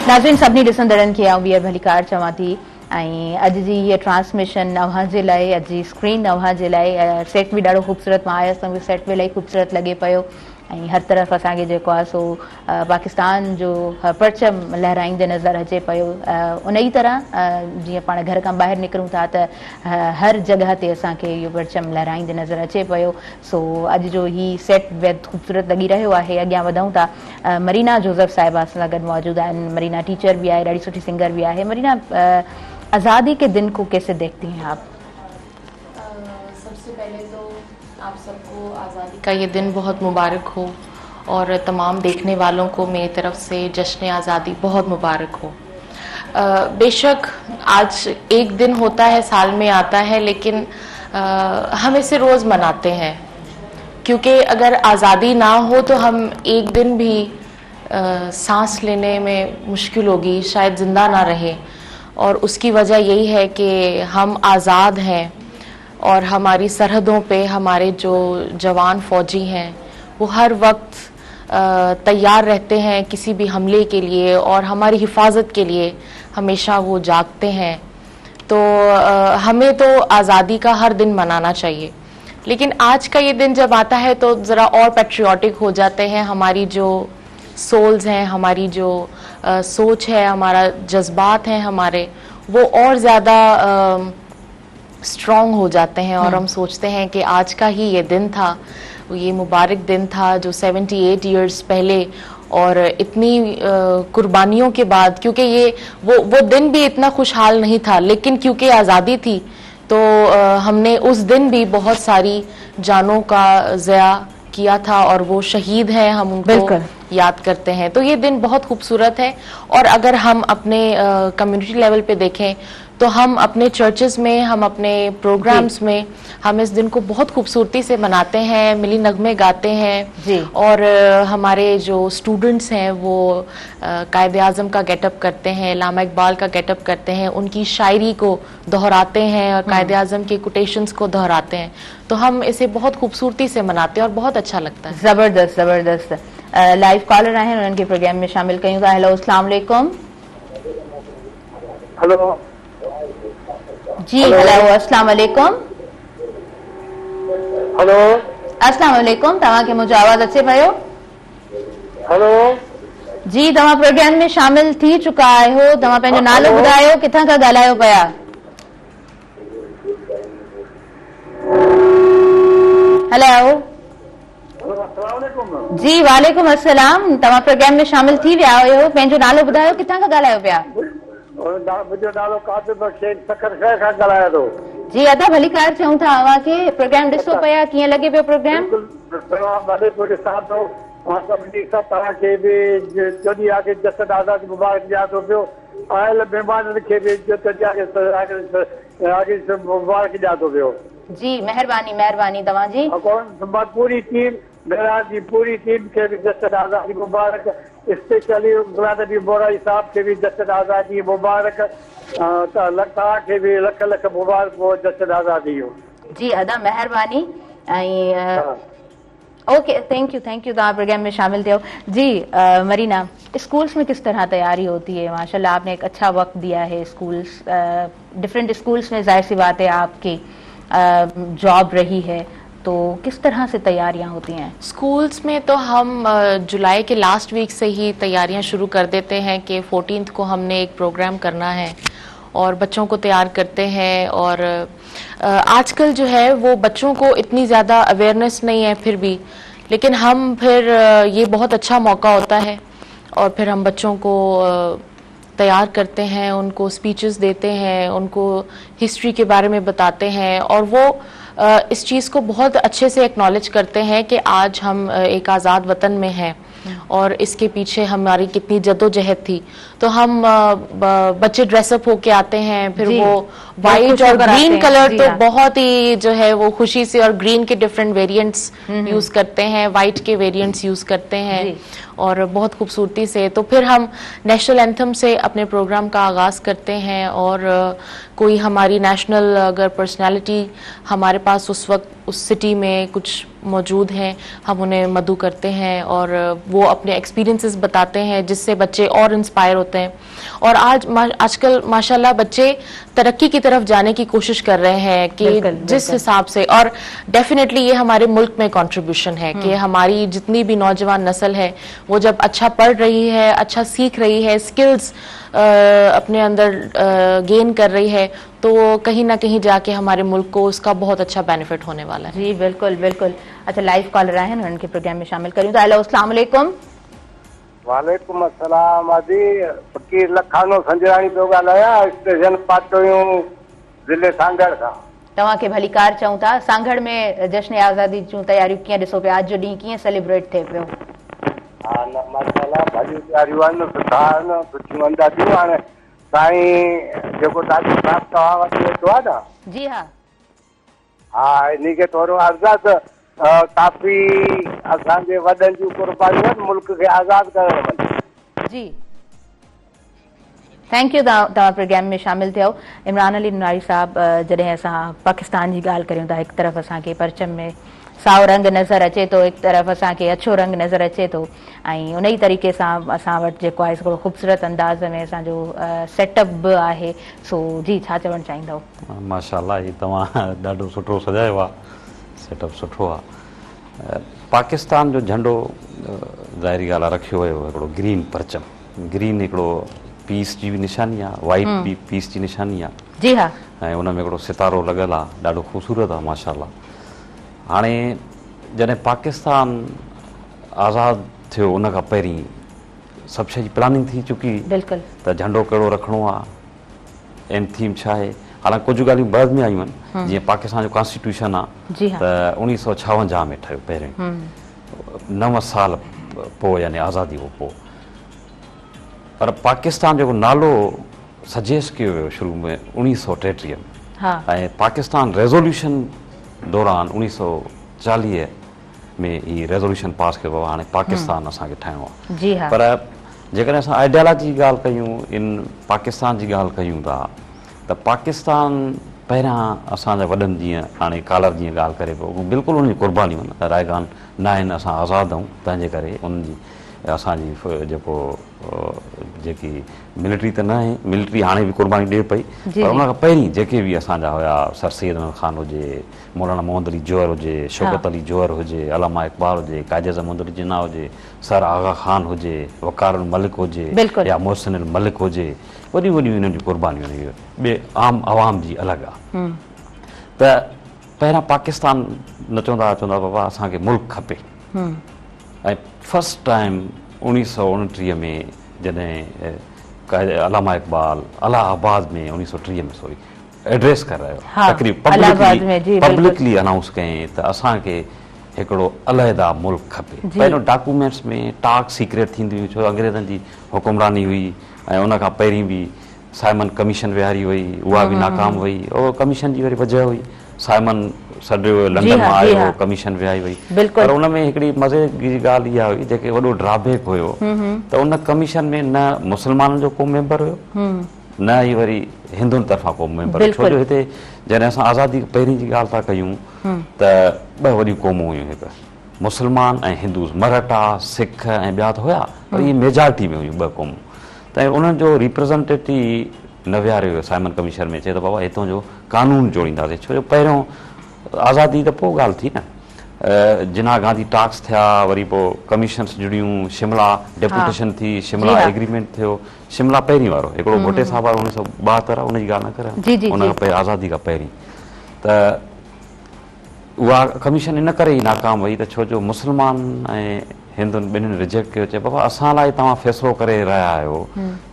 नाज़रीन सभिनी ॾिसंदड़नि खे आऊं ॿीहर भलीकार चवां थी ऐं अॼु जी हीअ ट्रांसमिशन अव्हां जे लाइ, अॼु जी स्क्रीन अव्हां जे लाइ। सेट बि ॾाढो ख़ूबसूरत, मां आयसि त सेट बि इलाही ख़ूबसूरत लॻे पियो ऐं हर तरफ़ असांखे जेको आहे सो पाकिस्तान जो परचम लहराईंदे नज़र अचे पियो। उन ई तरह जीअं पाण घर खां ॿाहिरि निकिरूं था त हर जॻह ते असांखे इहो परचम लहराईंदे नज़र अचे पियो। सो अॼु जो ही सेट बेहद ख़ूबसूरत लॻी रहियो आहे। अॻियां वधूं था, मरीना जोज़फ साहिबा असां सां गॾु मौजूदु आहिनि। मरीना टीचर भी आहे, ॾाढी सुठी सिंगर भी आहे। मरीना, आज़ादी के दिन को कैसे देखती हैं आप? सबसे पहले तो आप सबको आज़ादी का ये दिन बहुत मुबारक हो और तमाम देखने वालों को मेरी तरफ से जश्न आज़ादी बहुत मुबारक हो। बेशक आज एक दिन होता है, साल में आता है, लेकिन हम इसे रोज़ मनाते हैं क्योंकि अगर आज़ादी ना हो तो हम एक दिन भी सांस लेने में मुश्किल होगी, शायद ज़िंदा ना रहे। और उसकी वजह यही है कि हम आज़ाद हैं और हमारी सरहदों पे हमारे जो जवान फौजी हैं वो हर वक्त तैयार रहते हैं किसी भी हमले के लिए और हमारी हिफाजत के लिए हमेशा वो जागते हैं। तो हमें तो आज़ादी का हर दिन मनाना चाहिए, लेकिन आज का ये दिन जब आता है तो ज़रा और पैट्रियाटिक हो जाते हैं। हमारी जो सोल्स हैं, हमारी जो सोच है, हमारा जज्बात हैं हमारे, वो और ज़्यादा स्ट्रॉन्ग हो जाते हैं और हम सोचते हैं कि आज का ही ये दिन था, ये मुबारक दिन था जो 78 इयर्स पहले और इतनी कुर्बानियों के बाद, क्योंकि ये वो दिन भी इतना खुशहाल नहीं था, लेकिन क्योंकि आज़ादी थी तो हमने उस दिन भी बहुत सारी जानों का ज़या किया था और वो शहीद हैं, हम उनको याद करते हैं। तो ये दिन बहुत खूबसूरत है। और अगर हम अपने कम्युनिटी लेवल पे देखें तो हम अपने चर्चेस में, हम अपने प्रोग्राम्स में हम इस दिन को बहुत खूबसूरती से मनाते हैं, मिली नगमे गाते हैं और हमारे जो स्टूडेंट्स हैं वो कायदे आज़म का गेटअप करते हैं, लामा इकबाल का गेटअप करते हैं, उनकी शायरी को दोहराते हैं और कायदे आज़म के कोटेशंस को दोहराते हैं। तो हम इसे बहुत खूबसूरती से मनाते हैं और बहुत अच्छा लगता है। ज़बरदस्त ज़बरदस्त। लाइव कॉलर आहिनि, उन्हनि खे प्रोग्राम में शामिल कयूं था। हेलो, अस्सलाम वालेकुम। हेलो जी, हेलो, अस्सलाम वालेकुम। हेलो, अस्सलाम वालेकुम। तव्हांखे मुंहिंजो आवाज़ अचे पियो? हेलो जी, तव्हां प्रोग्राम में शामिल थी चुका आहियो। तव्हां पंहिंजो नालो ॿुधायो, किथां खां ॻाल्हायो पिया? हेलो जी, वालेकुम अस्सलाम। तव्हां प्रोग्राम में शामिल थी विया आहियो, पंहिंजो नालो ॿुधायो, किथां खां ॻाल्हायो पिया? मुंहिंजो नालो कासिम शेख सखर शहर खां ॻाल्हायां थो। जी, अदा भलीकार चऊं था अव्हां खे। प्रोग्राम ॾिसो पिया, कीअं लॻे पियो प्रोग्राम? तव्हांखे बि 14 आगस्ट जश्न आज़ादी मुबारक ॾियां थो पियो। आयल महिमाननि खे बि 14 आगस्ट मुबारक ॾियां थो पियो। जी, महिरबानी महिरबानी तव्हांजी। पूरी टीम, मेरा जी पूरी टीम खे बि जश्न आज़ादी मुबारक। स्पेशली गुलाम नबी मोराई साहब खे बि जश्न आज़ादी मुबारक। तव्हांखे बि लख लख मुबारक हो जश्न आज़ादी हो। जी, अदा महिरबानी। ऐं ओके, थैंक यू तव्हां प्रोग्राम में शामिल थियो। जी मरीना, स्कूल्स में किस तरह तैयारी होती है? माशाल्लाह आपने एक अच्छा वक्त दिया है। स्कूल्स, डिफरेंट स्कूल्स में जाहिर सी बात है आपकी जॉब रही है, तो किस तरह से तैयारियां होती हैं? स्कूल्स में तो हम जुलाई के लास्ट वीक से ही तैयारियां शुरू कर देते हैं कि 14th को हमने एक प्रोग्राम करना है और बच्चों को तैयार करते हैं। और आजकल जो है वो बच्चों को इतनी ज़्यादा अवेयरनेस नहीं है फिर भी, लेकिन हम फिर ये बहुत अच्छा मौका होता है और फिर हम बच्चों को तैयार करते हैं, उनको स्पीचेस देते हैं, उनको हिस्ट्री के बारे में बताते हैं और वो इस चीज़ को बहुत अच्छे से एक्नॉलेज करते हैं कि आज हम एक आज़ाद वतन में हैं और इसके पीछे हमारी कितनी जद्दोजहद थी। तो हम बच्चे ड्रेसअप होके आते हैं, फिर वो वाइट और ग्रीन कलर तो बहुत ही जो है वो खुशी से, और ग्रीन के डिफरेंट वेरिएंट्स यूज करते हैं, वाइट के वेरिएंट्स यूज करते हैं और बहुत खूबसूरती से। तो फिर हम नेशनल एंथम से अपने प्रोग्राम का आगाज़ करते हैं और कोई हमारी नेशनल अगर पर्सनालिटी हमारे पास उस वक्त उस सिटी में कुछ मौजूद हैं, हम उन्हें मदऊ करते हैं और वो अपने एक्सपीरियंसेस बताते हैं जिससे बच्चे और इंस्पायर होते हैं। और आजकल माशाल्लाह बच्चे तरक्की की तरफ जाने की कोशिश कर रहे हैं कि जिस हिसाब से, और डेफिनेटली ये हमारे मुल्क में कंट्रीब्यूशन है कि हमारी जितनी भी नौजवान नस्ल है वो जब अच्छा पढ़ रही है, अच्छा सीख रही है, स्किल्स अपने अंदर गेन कर रही है, तो कहीं ना कहीं जाके हमारे मुल्क को उसका बहुत अच्छा बेनिफिट होने वाला है। जी बिल्कुल बिल्कुल। अच्छा, लाइव कॉलर आए हैं, उनके प्रोग्राम में शामिल करूँ तो हेलो अस्सलाम वालेकुम। वालेकुम अस्सलाम। अजी फकीर लखानो संजराणी तो ॻाल्हायां, स्टेशन पाटोयूं ज़िले सांगड़ खां। तव्हांखे भली कार चऊं था। सांगड़ में जश्न आज़ादी जूं तयारियूं कीअं ॾिसो पिया, अॼु जो ॾींहुं कीअं सेलिब्रेट थिए पियो? हा न माशाल्लाह, भलियूं तयारियूं आहिनि, सुठा आहिनि, सुठियूं अंदाज़ियूं। हाणे साईं जेको ॾाढो साफ़ तव्हां वटि वेठो आहे न, जी हा हा, इन खे थोरो अर्ज़ाद काफ़ी असांजे वॾनि जूं कुर्बानियूं आहिनि मुल्क खे आज़ादु करण में। जी थैंक यू। तव्हां प्रोग्राम में शामिल थियो। इमरान अली नुनारी साहब, जॾहिं असां पाकिस्तान जी ॻाल्हि करियूं था, हिकु तरफ़ असांखे परचम में साओ रंग नज़र अचे थो, हिकु तरफ़ असांखे अछो रंग नज़र अचे थो, ऐं उन ई तरीक़े सां असां वटि जेको आहे हिकिड़ो ख़ूबसूरत अंदाज़ में असांजो सेटअप बि आहे। सो जी, छा चवणु चाहींदव? माशाल्लाह, ही तव्हां ॾाढो सुठो सजायो आहे, सेटअप सुठो आहे। पाकिस्तान जो झंडो ज़ाहिरी ॻाल्हि आहे रखियो वियो हिकिड़ो ग्रीन परचम। ग्रीन हिकिड़ो पीस जी बि निशानी आहे, वाइट बि पीस जी निशानी आहे। जी हा। ऐं उन में हिकिड़ो सितारो लॻल आहे, ॾाढो ख़ूबसूरत आहे माशाल्लाह। हाणे जॾहिं पाकिस्तान आज़ादु थियो उन खां पहिरीं सभु शइ जी प्लानिंग थी चुकी बिल्कुलु त झंडो कहिड़ो रखिणो आहे, एंड थीम छा आहे। हालांकि कुझु ॻाल्हियूं बाद में आयूं आहिनि, जीअं पाकिस्तान जो कॉन्स्टिट्यूशन आहे त 1956 में ठहियो पहिरियों, 9 साल पोइ, यानी आज़ादी खां पोइ। पर पाकिस्तान जो नालो सजेस्ट कयो वियो शुरू में 1933 में, ऐं पाकिस्तान रेज़ोल्यूशन दौरान 1940 में ही रेज़ोल्यूशन पास कयो वियो। हाणे पाकिस्तान असांखे ठाहिणो आहे। पर जेकॾहिं असां आइडियालॉजी जी ॻाल्हि कयूं, इन पाकिस्तान जी ॻाल्हि कयूं था, त पाकिस्तान पहिरियां असांजा वॾनि जीअं हाणे कालर जीअं ॻाल्हि करे पियो, बिल्कुलु उनजी कुर्बानियूं आहिनि, रायगान न आहिनि, असां आज़ादु आहियूं, तंहिंजे करे उनजी असांजी जेको जेकी मिलिट्री त न आहे, मिलिट्री हाणे बि कुर्बानी ॾिए पई, पर उन खां पहिरीं जेके बि असांजा हुया, सर सैयद अहमद ख़ान हुजे, मौलाना मोहम्मद अली जौहर हुजे, शौकत अली जौहर हुजे, अलामा इक़बाल हुजे, कायद अहमद जिन्ना हुजे, सर आगा ख़ान हुजे, वक़ार मलिक हुजे, या मोहसिन मलिक हुजे, वॾियूं वॾियूं इन्हनि जूं कुर्बानियूं आहिनि। ॿिए आम आवाम जी अलॻि आहे। त पहिरियां पाकिस्तान न चवंदा बाबा असांखे मुल्क खपे। ऐं फस्ट टाइम 1929 में जॾहिं अलामा इक़बाल इलाहाबाद में 1930 में सॉरी एड्रेस करायो, तक़रीब पब्लिकली अनाउंस कयईं त असांखे हिकिड़ो अलहदा मुल्क खपे। पहिरियों डॉक्यूमेंट्स में टॉक सीक्रेट थींदी हुई, छो अंग्रेज़नि जी हुकुमरानी हुई, ऐं उन खां पहिरीं बि साइमन कमीशन विहारी हुई, उहा बि नाकाम हुई। उहो कमीशन जी वरी वजह हुई, साइमन सॾियो लंडन मां आयो, कमीशन विहाई वई, पर उन में हिकिड़ी मज़े जी ॻाल्हि इहा हुई, जेके वॾो ड्रॉबैक हुयो त उन कमीशन में न मुस्लमाननि जो को मेंबर हुयो, न ई वरी हिंदुनि तरफ़ां को मेंबर। छो जो हिते जॾहिं असां आज़ादी पहिरीं जी ॻाल्हि था कयूं त 2 वॾियूं क़ौमूं हुयूं, हिकु मुस्लमान ऐं हिंदूस, मराठा, सिख ऐं ॿिया त हुया, पर इहे मेजॉरिटी में हुयूं 2 क़ौमूं। त उन्हनि जो रिप्रेज़ेंटेटिव न विहारियो वियो साइमन कमीशन में, चए त बाबा हितां जो कानून जोड़ींदासीं। छो जो पहिरियों आज़ादी त पोइ ॻाल्हि थी न, जिना गांधी टॉक्स थिया, वरी पोइ कमीशन्स जुड़ियूं, शिमला डेपुटेशन थी, शिमला एग्रीमेंट थियो, शिमला पहिरीं वारो हिकिड़ो भुट्टे साहब वारो 1972 आहे, उनजी ॻाल्हि न करियां, उन खां पहिरीं आज़ादी खां पहिरीं। त उहा कमीशन इन करे ई नाकाम वई त छो जो मुस्लमान ऐं हिंदुनि ॿिन्हिनि रिजेक्ट कयो, चए बाबा असां लाइ तव्हां फ़ैसिलो करे रहिया आहियो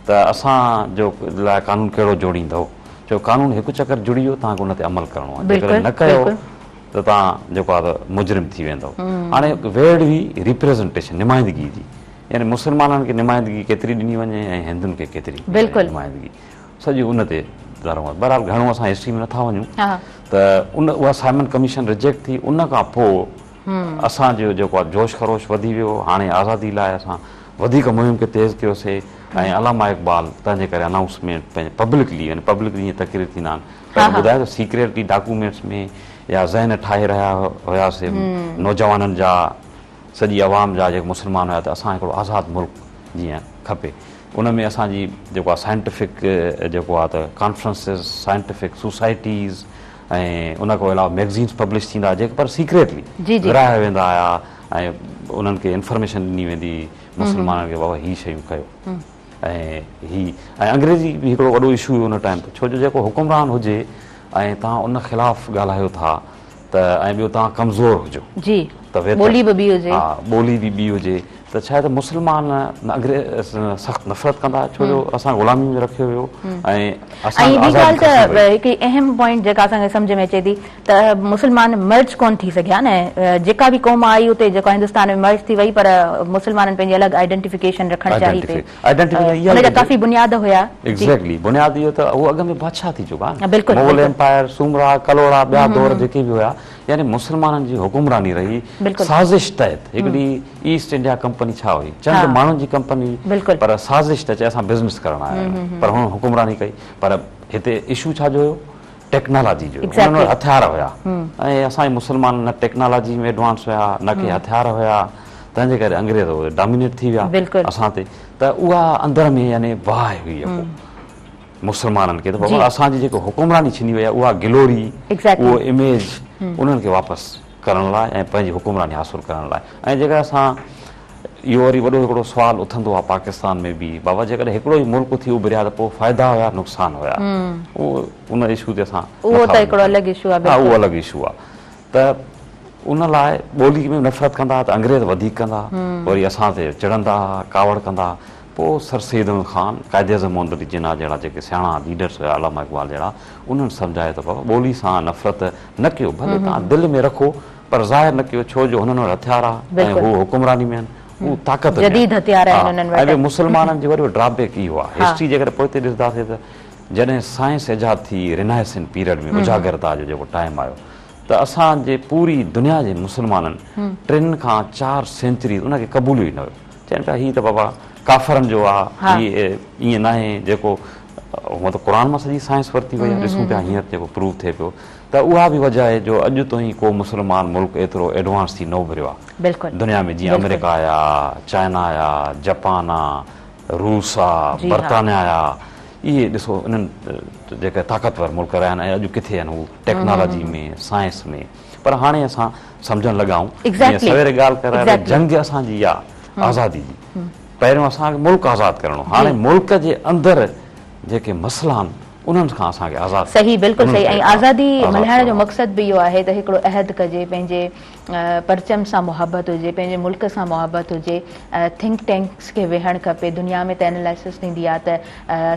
त असांजो लाइ कानून कहिड़ो जोड़ींदव। छो कानून हिकु चकर जुड़ी वियो, तव्हांखे उन ते अमल करिणो आहे, जेकॾहिं न कयो त तव्हां जेको आहे मुजरिम थी वेंदव। हाणे वेड़ हुई रिप्रेज़ेंटेशन, नुमाइंदगी जी, यानी मुस्लमाननि खे नुमाइंदगी केतिरी ॾिनी वञे ऐं हिंदुनि खे केतिरी नुमाइंदगी, सॼी उन ते ज़रूरत आहे। बहरहाल घणो असां हिस्ट्री में नथा वञूं, त उहा साइमन कमीशन रिजेक्ट थी। उन खां पोइ असांजो जेको आहे जोश ख़रोश वधी वियो। हाणे आज़ादी लाइ असां वधीक मुहिम खे तेज़ कयोसीं ऐं अलामा इक़बाल तंहिंजे करे अनाउंसमेंट पंहिंजे पब्लिकली ईअं तक़रीर थींदा आहिनि पहिरियों ॿुधायो त सीक्रेटली डॉक्यूमेंट्स में या ज़हन ठाहे रहिया हुयासीं नौजवाननि जा, सॼी आवाम जा जेके मुस्लमान हुया त असां हिकिड़ो आज़ादु मुल्क जीअं खपे। उन में असांजी जेको आहे साइंटिफिक जेको आहे त कॉन्फ्रेंसिस, साइंटिफिक सोसाइटीज़ ऐं उन खां अलावा मैगज़ीन्स पब्लिश थींदा जेके पर सीक्रेटली विराया वेंदा हुआ ऐं उन्हनि खे इंफॉर्मेशन ॾिनी वेंदी मुस्लमाननि खे बाबा हीअ शयूं कयो। ऐं अंग्रेज़ी बि हिकिड़ो वॾो इशू हुयो उन टाइम ते, छो जो जेको हुकुमरान हुजे ऐं तव्हां उन ख़िलाफ़ ॻाल्हायो था त ऐं ॿियो तव्हां कमज़ोर हुजो त ॿोली बि ॿी हुजे त शायदि मुस्लमान सख़्तु नफ़रत कंदा, छो जो असां ग़ुलामी में रखियो वियो। ऐं ॿी ॻाल्हि त हिकिड़ी अहम पॉइंट जेका असांखे सम्झ में अचे थी त मुस्लमान मर्ज कोन थी सघिया न, जेका बि क़ौम आई उते जेको हिंदुस्तान में मर्ज थी वई, पर मुस्लमाननि पंहिंजी अलॻि आइडेंटिफिकेशन रखणु चाही पे, काफ़ी बुनियाद हुया। एग्ज़ैक्टली बुनियाद इहो त उहो अॻ में बादशाह थी चुका, मुग़ल एम्पायर, सुमरा, कलोड़ा, ॿिया दौर जेके बि हुया, यानी मुस्लमाननि जी हुकुमरानी रही साज़िश तहत। हिकिड़ी ईस्ट इंडिया कंपनी छा हुई, चंद माण्हुनि जी कंपनी, पर साज़िश त चए असां बिज़नेस करणु आया आहियूं, पर हुन हुकुमरानी कई। पर हिते इशू छाजो हुयो, टेक्नोलॉजी जो, उन्हनि वटि हथियार हुया ऐं असांजे मुस्लमान न टेक्नोलॉजी में एडवांस हुया न के हथियार हुया, तंहिंजे करे अंग्रेज़ डोमिनेट थी विया असां ते। त उहा अंदर में यानी वाह हुई मुस्लमाननि खे, त बाबा असांजी जेको हुकुमरानी छिनी वई आहे उहा गिलोरी, उहो इमेज उन्हनि खे वापसि करण लाइ ऐं पंहिंजी हुकुमरानी हासिलु करण लाइ। ऐं जेकर असां इहो वरी वॾो हिकिड़ो सुवालु उथंदो आहे पाकिस्तान में बि, बाबा जेकॾहिं हिकिड़ो ई मुल्क थी उभरिया त पोइ फ़ाइदा हुया नुक़सान हुया, उहो उन इशू ते असां उहो अलॻि इशू आहे। त उन लाइ ॿोली में नफ़रत कंदा त अंग्रेज़ वधीक कंदा, वरी असां ते चिड़ंदा, कावड़ कंदा। पोइ सर सैयद अहमद ख़ान, कायदे आज़म मोहम्मद जिन्ना जहिड़ा जेके सियाणा लीडर्स हुया, अलामा इक़बाल जहिड़ा, उन्हनि सम्झायो त बाबा ॿोली सां नफ़रत न कयो, भले तव्हां दिलि में रखो पर ज़ाहिर न कयो, छो जो हुननि वटि हथियार आहे ऐं हू हुकुमरानी में आहिनि, हू ताक़त ऐं मुस्लमाननि जो वरी ड्रॉबैक इहो आहे। हिस्ट्री जेकर पोइ हिते ॾिसंदासीं त जॾहिं साइंस ईजाद थी रिनाइसेंस पीरियड में उजागरता जो जेको टाइम आयो त असांजे पूरी दुनिया जे मुस्लमाननि 3 खां 4 सेंचुरी उनखे क़बूल ई न हुयो, चवनि पिया हीअ त बाबा काफ़रनि जो आहे, ईअं न आहे जेको हूअं त क़ुर मां सॼी साइंस वरिती वई आहे, ॾिसूं पिया हींअर जेको प्रूव थिए पियो। त उहा बि वजह आहे जो अॼु ताईं को मुस्लमान मुल्क एतिरो एडवांस थी न उभरियो आहे दुनिया में, जीअं अमेरिका आया, चाइना आया, जापान आहे, रूस आहे, बर्तानिया आया, इहे ॾिसो इन्हनि जेके ताक़तवर मुल्क रहिया आहिनि ऐं अॼु किथे आहिनि हू टेक्नोलॉजी में, साइंस में। पर हाणे असां सम्झणु लॻाऊं, सवेरे ॻाल्हि कराए जंग असांजी आहे आज़ादी जी, पहिरियों असांखे मुल्क आज़ादु करिणो, हाणे मुल्क जे अंदरि जेके मसइला आहिनि उन्हनि खां असांखे आज़ादु। सही, बिल्कुलु सही। ऐं आज़ादी मल्हाइण जो मक़सदु बि इहो आहे त हिकिड़ो अहद कजे, पंहिंजे परचम सां मुहबत हुजे, पंहिंजे मुल्क सां मुहबत हुजे, थिंक टैंक्स खे वेहणु खपे। दुनिया में त एनालिसिस थींदी आहे त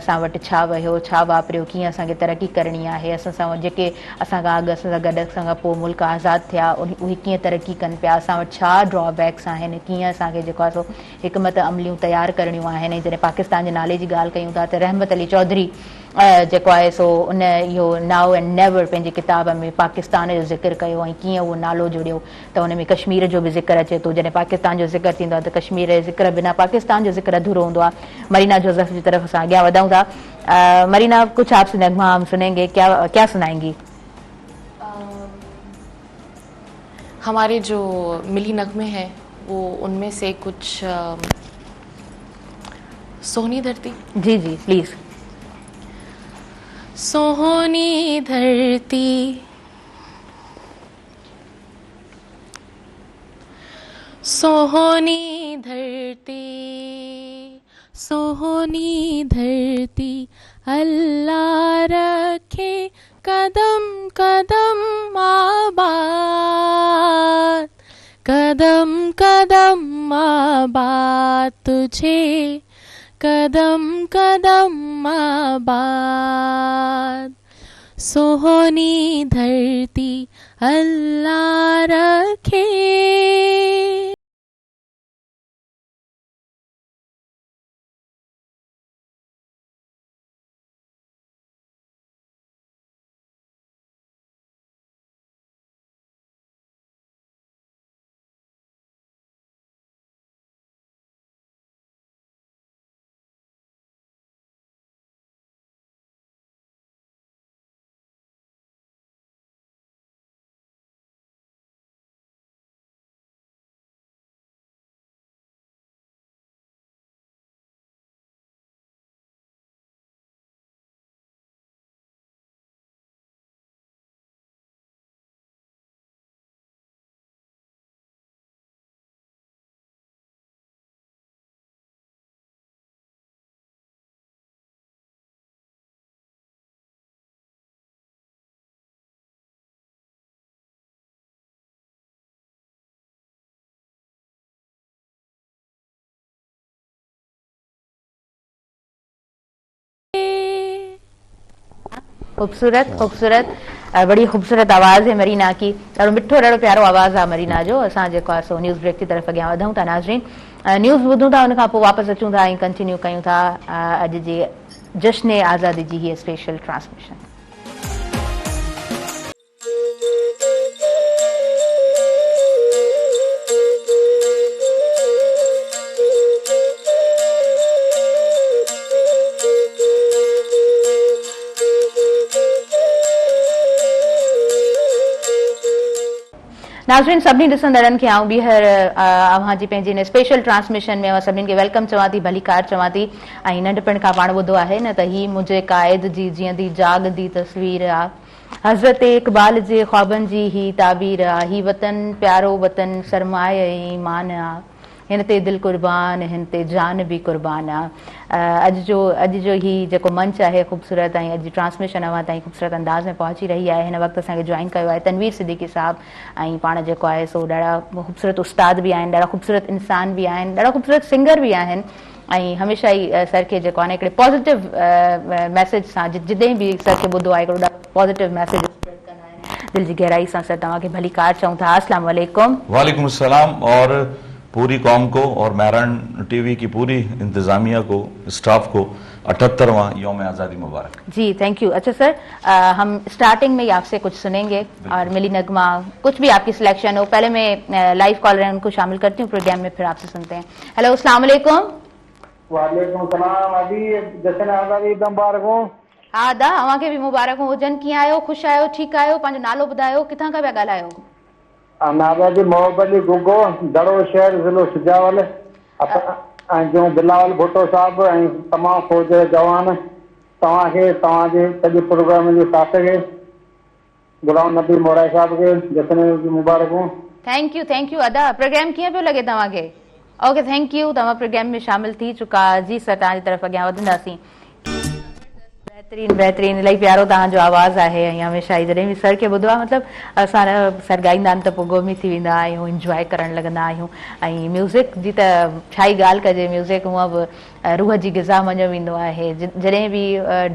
असां वटि छा वियो, छा वापरियो, कीअं असांखे तरक़ी करणी आहे, असां सां जेके असां खां अॻु असां सां गॾु असां खां पोइ मुल्क आज़ादु थिया उहे कीअं तरक़ी कनि पिया, असां वटि छा ड्रॉबैक्स आहिनि, कीअं असांखे जेको आहे सो हिकमत अमलियूं तयारु करणियूं आहिनि। जॾहिं पाकिस्तान जे नाले जी ॻाल्हि कयूं था त रहमत अली चौधरी जेको आहे सो उन इहो नाउ एंड नेवर पंहिंजे किताब में पाकिस्तान जो ज़िक्र कयो ऐं कीअं उहो नालो जुड़ियो, त उन में कश्मीर जो बि ज़िक्र अचे थो। जॾहिं पाकिस्तान जो ज़िक्र थींदो आहे त कश्मीर जो ज़िक्र बिना पाकिस्तान जो ज़िक्र अधूरो हूंदो आहे। मरीना जोसेफ जी तरफ़ असां अॻियां वधूं था। मरीना, कुछ आपसे नगमा हम सुनेंगे, क्या सुनाएंगी? हमारे जो मिली नगमे हैं वो उनमें से कुछ सोहनी धरती। जी जी प्लीज। सोहनी धरती सोहनी धरती सोहनी धरती, अल्लाह रखे कदम कदम आबाद, कदम कदम आबाद तुझे, कदम कदम आबाद। सोहनी धरती अल्लाह रखे। खूबसूरत खूबसूरत बड़ी खूबसूरत आवाज़ है मरीना की, ॾाढो मिठो ॾाढो प्यारो आवाज़ आहे मरीना जो। असां जेको आहे सो न्यूज़ ब्रेक की तरफ़ अॻियां वधूं था नाज़रीन, न्यूज़ ॿुधूं था, उन खां पोइ वापसि अचूं था ऐं कंटिन्यू कयूं था अॼु जे जश्न आज़ादी जी हीअ स्पेशल ट्रांसमिशन। नाज़रीन सभिनी ॾिसंदड़नि खे आऊं ॿीहर अव्हां जी पंहिंजी हिन स्पेशल ट्रांसमिशन में सभिनीनि खे वेलकम चवां थी, भली कार चवां थी। ऐं नंढपण खां पाण ॿुधो आहे न त ही मुंहिंजे क़ाइद जी जीअंदी जाॻंदी तस्वीर आहे, हज़रत इक़बाल जे ख्वाबनि जी ही ताबीर आहे, ही वतन प्यारो वतन सरमाए ऐं ईमान आहे, हिन ते दिलि कुर्बान हिन ते जान बि कुर्बान आहे। अॼु जो ही जेको मंच आहे ख़ूबसूरत ऐं अॼु जी ट्रांसमिशन अव्हां ताईं ख़ूबसूरत अंदाज़ में पहुची रही आहे। हिन वक़्तु असांखे जॉइन कयो आहे तनवीर सिद्दीकी साहब, ऐं पाण जेको आहे सो ॾाढा ख़ूबसूरत उस्ताद बि आहिनि, ॾाढा ख़ूबसूरत इंसान बि आहिनि, ॾाढा ख़ूबसूरत सिंगर बि आहिनि। ऐं हमेशह ई सर खे जेको आहे हिकिड़े पॉज़िटिव मैसेज सां जॾहिं बि सर खे ॿुधो आहे हिकिड़ो ॾाढो पॉज़िटिव मैसेज दिलि जी गहराई सां सर तव्हांखे भली कार चऊं था। अस्सलाम वालेकुम। वालेकुम अस्सलाम, और पूरी कौम को और महरान टीवी की पूरी इंतजामिया को, स्टाफ को 78वां यौम आज़ादी मुबारक। जी थैंक यू। अच्छा सर, हम स्टार्टिंग में ही आपसे कुछ सुनेंगे और मिली नगमा कुछ भी आपकी सिलेक्शन हो। पहले मैं लाइव कॉलर हैं उनको शामिल करती हूँ प्रोग्राम में, फिर आपसे सुनते हैं। हेलो अस्सलाम वालेकुम। वालेकुम सलाम अजी, जश्न आज़ादी मुबारक हो। हा दा, अव्हांखे बि मुबारक हुजनि। कीअं आहियो? ख़ुशि आहियो? ठीकु आहियो? पंहिंजो नालो ॿुधायो, किथां खां पिया ॻाल्हायो? नाज़ादी मोहब्बत गुगो, दड़ो शहर, ज़िलो सुजावल। ऐं जो बिलावल भुट्टो साहब ऐं तमामु फ़ौज जा जवान तव्हांखे, तव्हांजे सॼे प्रोग्राम जे साथ खे, गुलाम नबी मोराई साहब खे जश्न मुबारक हो। थैंक यू अदा। प्रोग्राम कीअं पियो लॻे तव्हांखे? Okay thank U. तव्हां प्रोग्राम में शामिल थी चुका। जी सर, तव्हांजी तरफ़ अॻियां वधंदासीं। बहितरीन इलाही प्यारो तव्हांजो आवाज़ आहे ऐं हमेशह ई जॾहिं बि सर खे ॿुधो आहे मतिलबु असां सर ॻाईंदा आहिनि त पोइ गुम थी वेंदा आहियूं, इंजॉय करणु लॻंदा आहियूं। ऐं म्यूज़िक जी त छा ई ॻाल्हि कजे, म्यूज़िक हूअं बि रूह जी ग़िज़ा मञियो वेंदो आहे। जॾहिं बि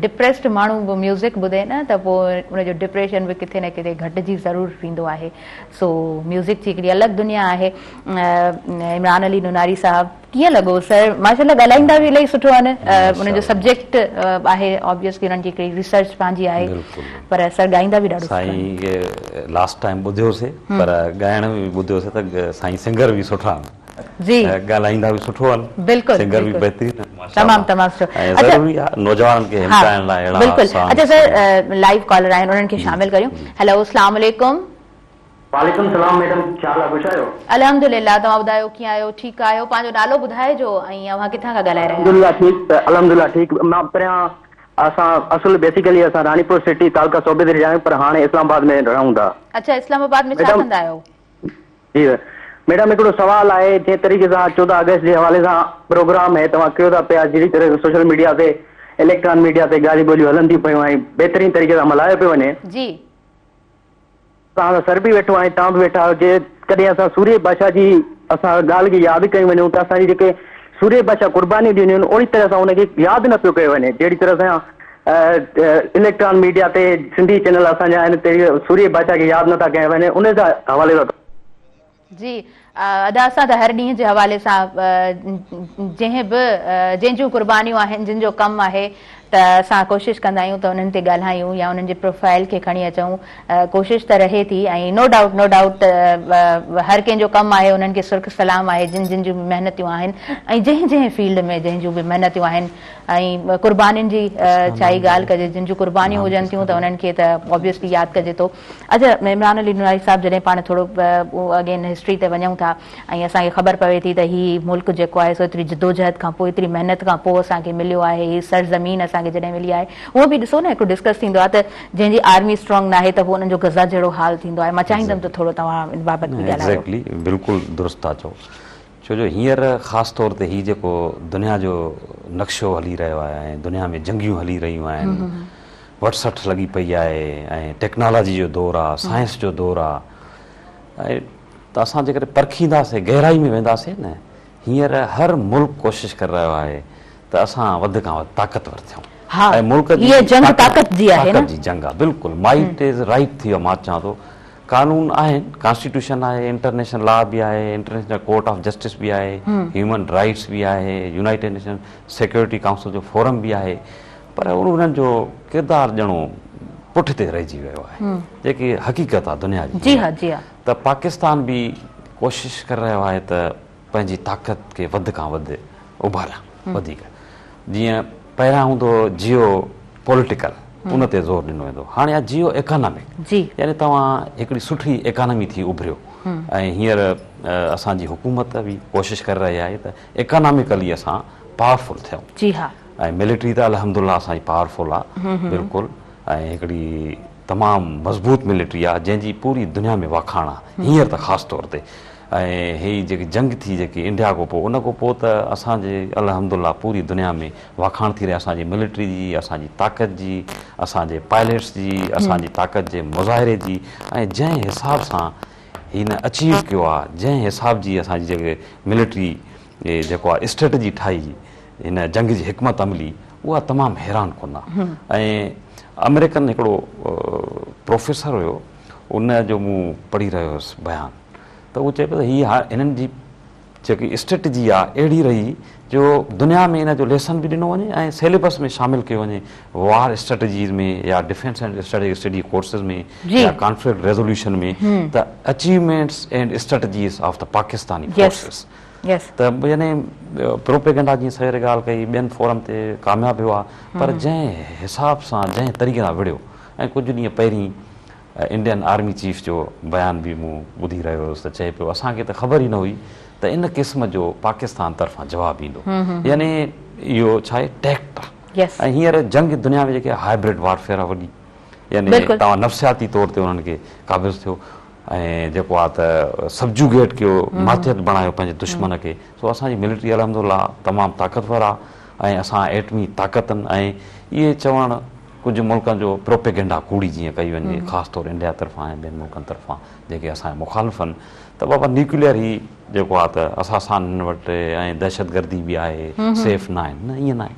डिप्रेस्ड माण्हू बि म्यूज़िक ॿुधे न त पोइ उनजो डिप्रेशन बि किथे न किथे घटिजी ज़रूरु वेंदो आहे। सो म्यूज़िक जी हिकिड़ी अलॻि दुनिया आहे। इमरान अली नुनारी साहब, कीअं लॻो सर? माशाल्लाह ॻाल्हाईंदा बि इलाही सुठो आहे, उनजो सब्जेक्ट आहे ऑब्वियसली, उन्हनि जी हिकिड़ी रिसर्च पंहिंजी आहे, पर सर ॻाईंदा बि ॾाढो साईं। लास्ट टाइम ॿुधियोसीं पर ॻाइण बि ॿुधियोसीं त साईं सिंगर बि सुठा जी, ॻाल्हाईंदा बि सुठो आहिनि, बिल्कुलु सिंगर बि बहितरीन, तमामु सुठो। ज़रूरी आहे नौजवाननि खे हिमथाइण लाइ। बिल्कुलु। अच्छा सर, लाइव कॉलर आहिनि, उन्हनि खे शामिल करियूं। हेलो अस्सलाम वालेकुम। वालेकुम सलाम मैडम, छा हाल आहे? आहियो? अल्हम्दुलिल्लाह, तव्हां ॿुधायो कीअं आहियो? ठीकु आहियो? पंहिंजो नालो ॿुधाइजो ऐं अव्हां किथां खां ॻाल्हाए रहिया आहियो? अल्हम्दुलिल्लाह ठीकु। मां पहिरियां असां असुल बेसिकली असां रानीपुर सिटी तालुका सूबेदारी आहियूं, पर हाणे इस्लामाबाद में रहूं था। अच्छा, इस्लामाबाद में छा कंदा आहियो? जी मैडम, हिकिड़ो सवाल आहे, जंहिं तरीक़े सां 14 अगस्त जे हवाले सां प्रोग्राम है तव्हां कयो था पिया, जहिड़ी तरह सोशल मीडिया ते, इलेक्ट्रॉन मीडिया ते ॻाल्हियूं ॿोलियूं हलनि थी पियूं ऐं बहितरीन तरीक़े सां मल्हायो पियो वञे। जी, तव्हां सर बि वेठो आहे, तव्हां बि वेठा आहियो। जे कॾहिं असां सूर्य बादशाह जी असां ॻाल्हि खे यादि कयूं वञूं त असांजी जेके सूर्य बादशाह कुर्बानी ॾिनियूं आहिनि ओड़ी तरह सां उनखे यादि न पियो कयो वञे। जहिड़ी तरह सां इलेक्ट्रॉन मीडिया ते सिंधी चैनल असांजा आहिनि ते सूर्य बादशाह खे यादि नथा कया वञे, उन जे हवाले सां। जी अदा, असां त हर ॾींहं जे हवाले सां जंहिंजूं कुर्बानियूं आहिनि, जिन जो कमु आहे, त असां कोशिशि कंदा आहियूं त उन्हनि ते ॻाल्हायूं या उन्हनि जे प्रोफाइल खे खणी अचूं। कोशिशि त रहे थी, ऐं नो डाउट हर कंहिंजो कमु आहे, उन्हनि खे सुर्ख सलाम आहे, जिन जूं बि महिनतियूं आहिनि ऐं जंहिं फील्ड में जंहिं जूं बि महिनतियूं आहिनि। ऐं कुर्बानीनि जी छा ई ॻाल्हि कजे, जिन जूं कुर्बानियूं हुजनि थियूं त उन्हनि खे त ऑब्वियसली यादि कजे थो। अच्छा, इमरान अली नुनारी साहब, जॾहिं पाण थोरो अगेन हिस्ट्री ते वञूं था ऐं असांखे ख़बर पवे थी त हीउ मुल्क जेको आहे सो एतिरी जिदोजहद खां पोइ, एतिरी महिनत खां पोइ असांखे मिलियो आहे, हीअ सरज़मीन असांखे जॾहिं मिली आहे, उहो बि ॾिसो न हिकिड़ो डिस्कस थींदो आहे त जंहिंजी आर्मी स्ट्रॉन्ग न आहे त पोइ उन्हनि जो गज़ा जहिड़ो हाल थींदो आहे। मां चाहींदमि त थोरो तव्हां इन बाबति बि ॻाल्हायो। एक्ज़ैक्टली, बिल्कुलु दुरुस्त था चओ। छो जो हींअर ख़ासि तौर ते हीउ जेको दुनिया जो नक्शो हली रहियो आहे ऐं दुनिया में जंगियूं हली रहियूं आहिनि, वटसठ लॻी पई आहे ऐं टेक्नोलॉजी जो दौरु आहे, साइंस जो दौरु आहे, ऐं त असां जेकॾहिं परखींदासीं, गहराई में वेंदासीं न, हींअर हर मुल्क कोशिशि करे रहियो आहे त असां वधि खां वधि ताक़तवर थियूं। हाँ, ऐं मुल्क जी ये जंग ताक़त जी आहे न? जी जंग आहे, बिल्कुलु माइट इज़ राइट थी वियो। मां चवां थो कानून आहिनि, कॉन्स्टिट्यूशन आहे, इंटरनेशनल लॉ बि आहे, इंटरनेशनल कोर्ट ऑफ जस्टिस बि आहे, ह्यूमन राइट्स बि आहे, यूनाइटेड नेशन सिक्योरिटी काउंसिल जो फोरम बि आहे, पर उन्हनि जो किरदारु ॼणो पुठिते रहिजी वियो आहे, जेकी हक़ीक़त आहे दुनिया जी। जी हाँ, जी हाँ। त पाकिस्तान बि कोशिशि करे रहियो आहे त पंहिंजी ताक़त खे वधि खां वधि उभारियां वधीक। जीअं पहिरियां हूंदो जियो पॉलिटिकल, उन ते ज़ोर ॾिनो वेंदो, हाणे आहे जियो इकोनॉमिक। जी, यानी तव्हां हिकिड़ी सुठी इकोनॉमी थी उभरियो। ऐं हींअर असांजी हुकूमत बि कोशिशि करे रही आहे त इकोनॉमिकली असां पावरफुल थियूं। जी हाँ। ऐं मिलिट्री त अलहमदुल्ला असांजी पावरफुल आहे बिल्कुलु, ऐं हिकिड़ी तमामु मज़बूत मिलिट्री आहे जंहिंजी पूरी दुनिया में वाखाण आहे हींअर त ख़ासि तौर ते। ऐं हीअ जेकी जंग थी जेकी इंडिया खां पोइ, उन खां पोइ त असांजे अलहमदुल्ला पूरी दुनिया में वाखाण थी रहे असांजी मिलिट्री जी, असांजी ताक़त जी, असांजे पायलट्स जी, असांजी ताक़त जे मुज़ाहिरे जी। ऐं जंहिं हिसाब सां हिन अचीव कयो आहे, जंहिं हिसाब जी असांजी जेके मिलिट्री जेको आहे स्ट्रेटजी ठाही हिन जंग जी हिकमत अमली, उहा तमामु हैरान कुन आहे। ऐं अमेरिकन हिकिड़ो प्रोफेसर हुयो, उन जो मूं पढ़ी रहियो हुयुसि बयानु, त उहो चए पियो त हीअ हिननि जी जेकी स्ट्रेटजी आहे अहिड़ी रही जो दुनिया में इन जो लेसन बि ॾिनो वञे ऐं सिलेबस में शामिलु कयो वञे, वार स्ट्रेटजीज़ में या defence and strategic study courses में या कॉन्फ्लिक्ट रेज़ोल्यूशन में, त achievements and strategies of the Pakistani forces. त यानी प्रोपेगेंडा जीअं सवेरे ॻाल्हि कई, ॿियनि फोरम ते कामयाबु वियो आहे, पर जंहिं हिसाब सां जंहिं तरीक़े सां विड़ियो। ऐं कुझु ॾींहं पहिरीं इंडियन आर्मी चीफ जो बयान बि मूं ॿुधी रहियो हुयुसि, त चए पियो असांखे त ख़बर ई न हुई त इन क़िस्म जो पाकिस्तान तरफ़ां जवाबु ईंदो। यानी इहो छा आहे, टैक्ट आहे। ऐं हींअर जंग दुनिया में जेके हाइब्रिड वारफेयर आहे वॾी, यानी तव्हां नफ़्सियाती तौर ते उन्हनि खे क़ाबिज़ थियो ऐं जेको आहे त सबजुगेट कयो, माथियत बणायो पंहिंजे दुश्मन खे। सो असांजी मिलिट्री अलहमदुल्ला तमामु ताक़तवर आहे ऐं असां एटमी ताक़तनि, ऐं इहे चवणु कुझु मुल्कनि जो प्रोपेगेंडा कूड़ी जीअं कई वञे, ख़ासि तौर इंडिया तरफ़ां ऐं ॿियनि मुल्कनि तरफ़ां जेके असांजा मुखालिफ़ आहिनि, त बाबा न्यूक्लियर ही जेको आहे त असां सां हिन वटि ऐं दहशतगर्दी बि आहे, सेफ न आहिनि। न, ईअं न आहे,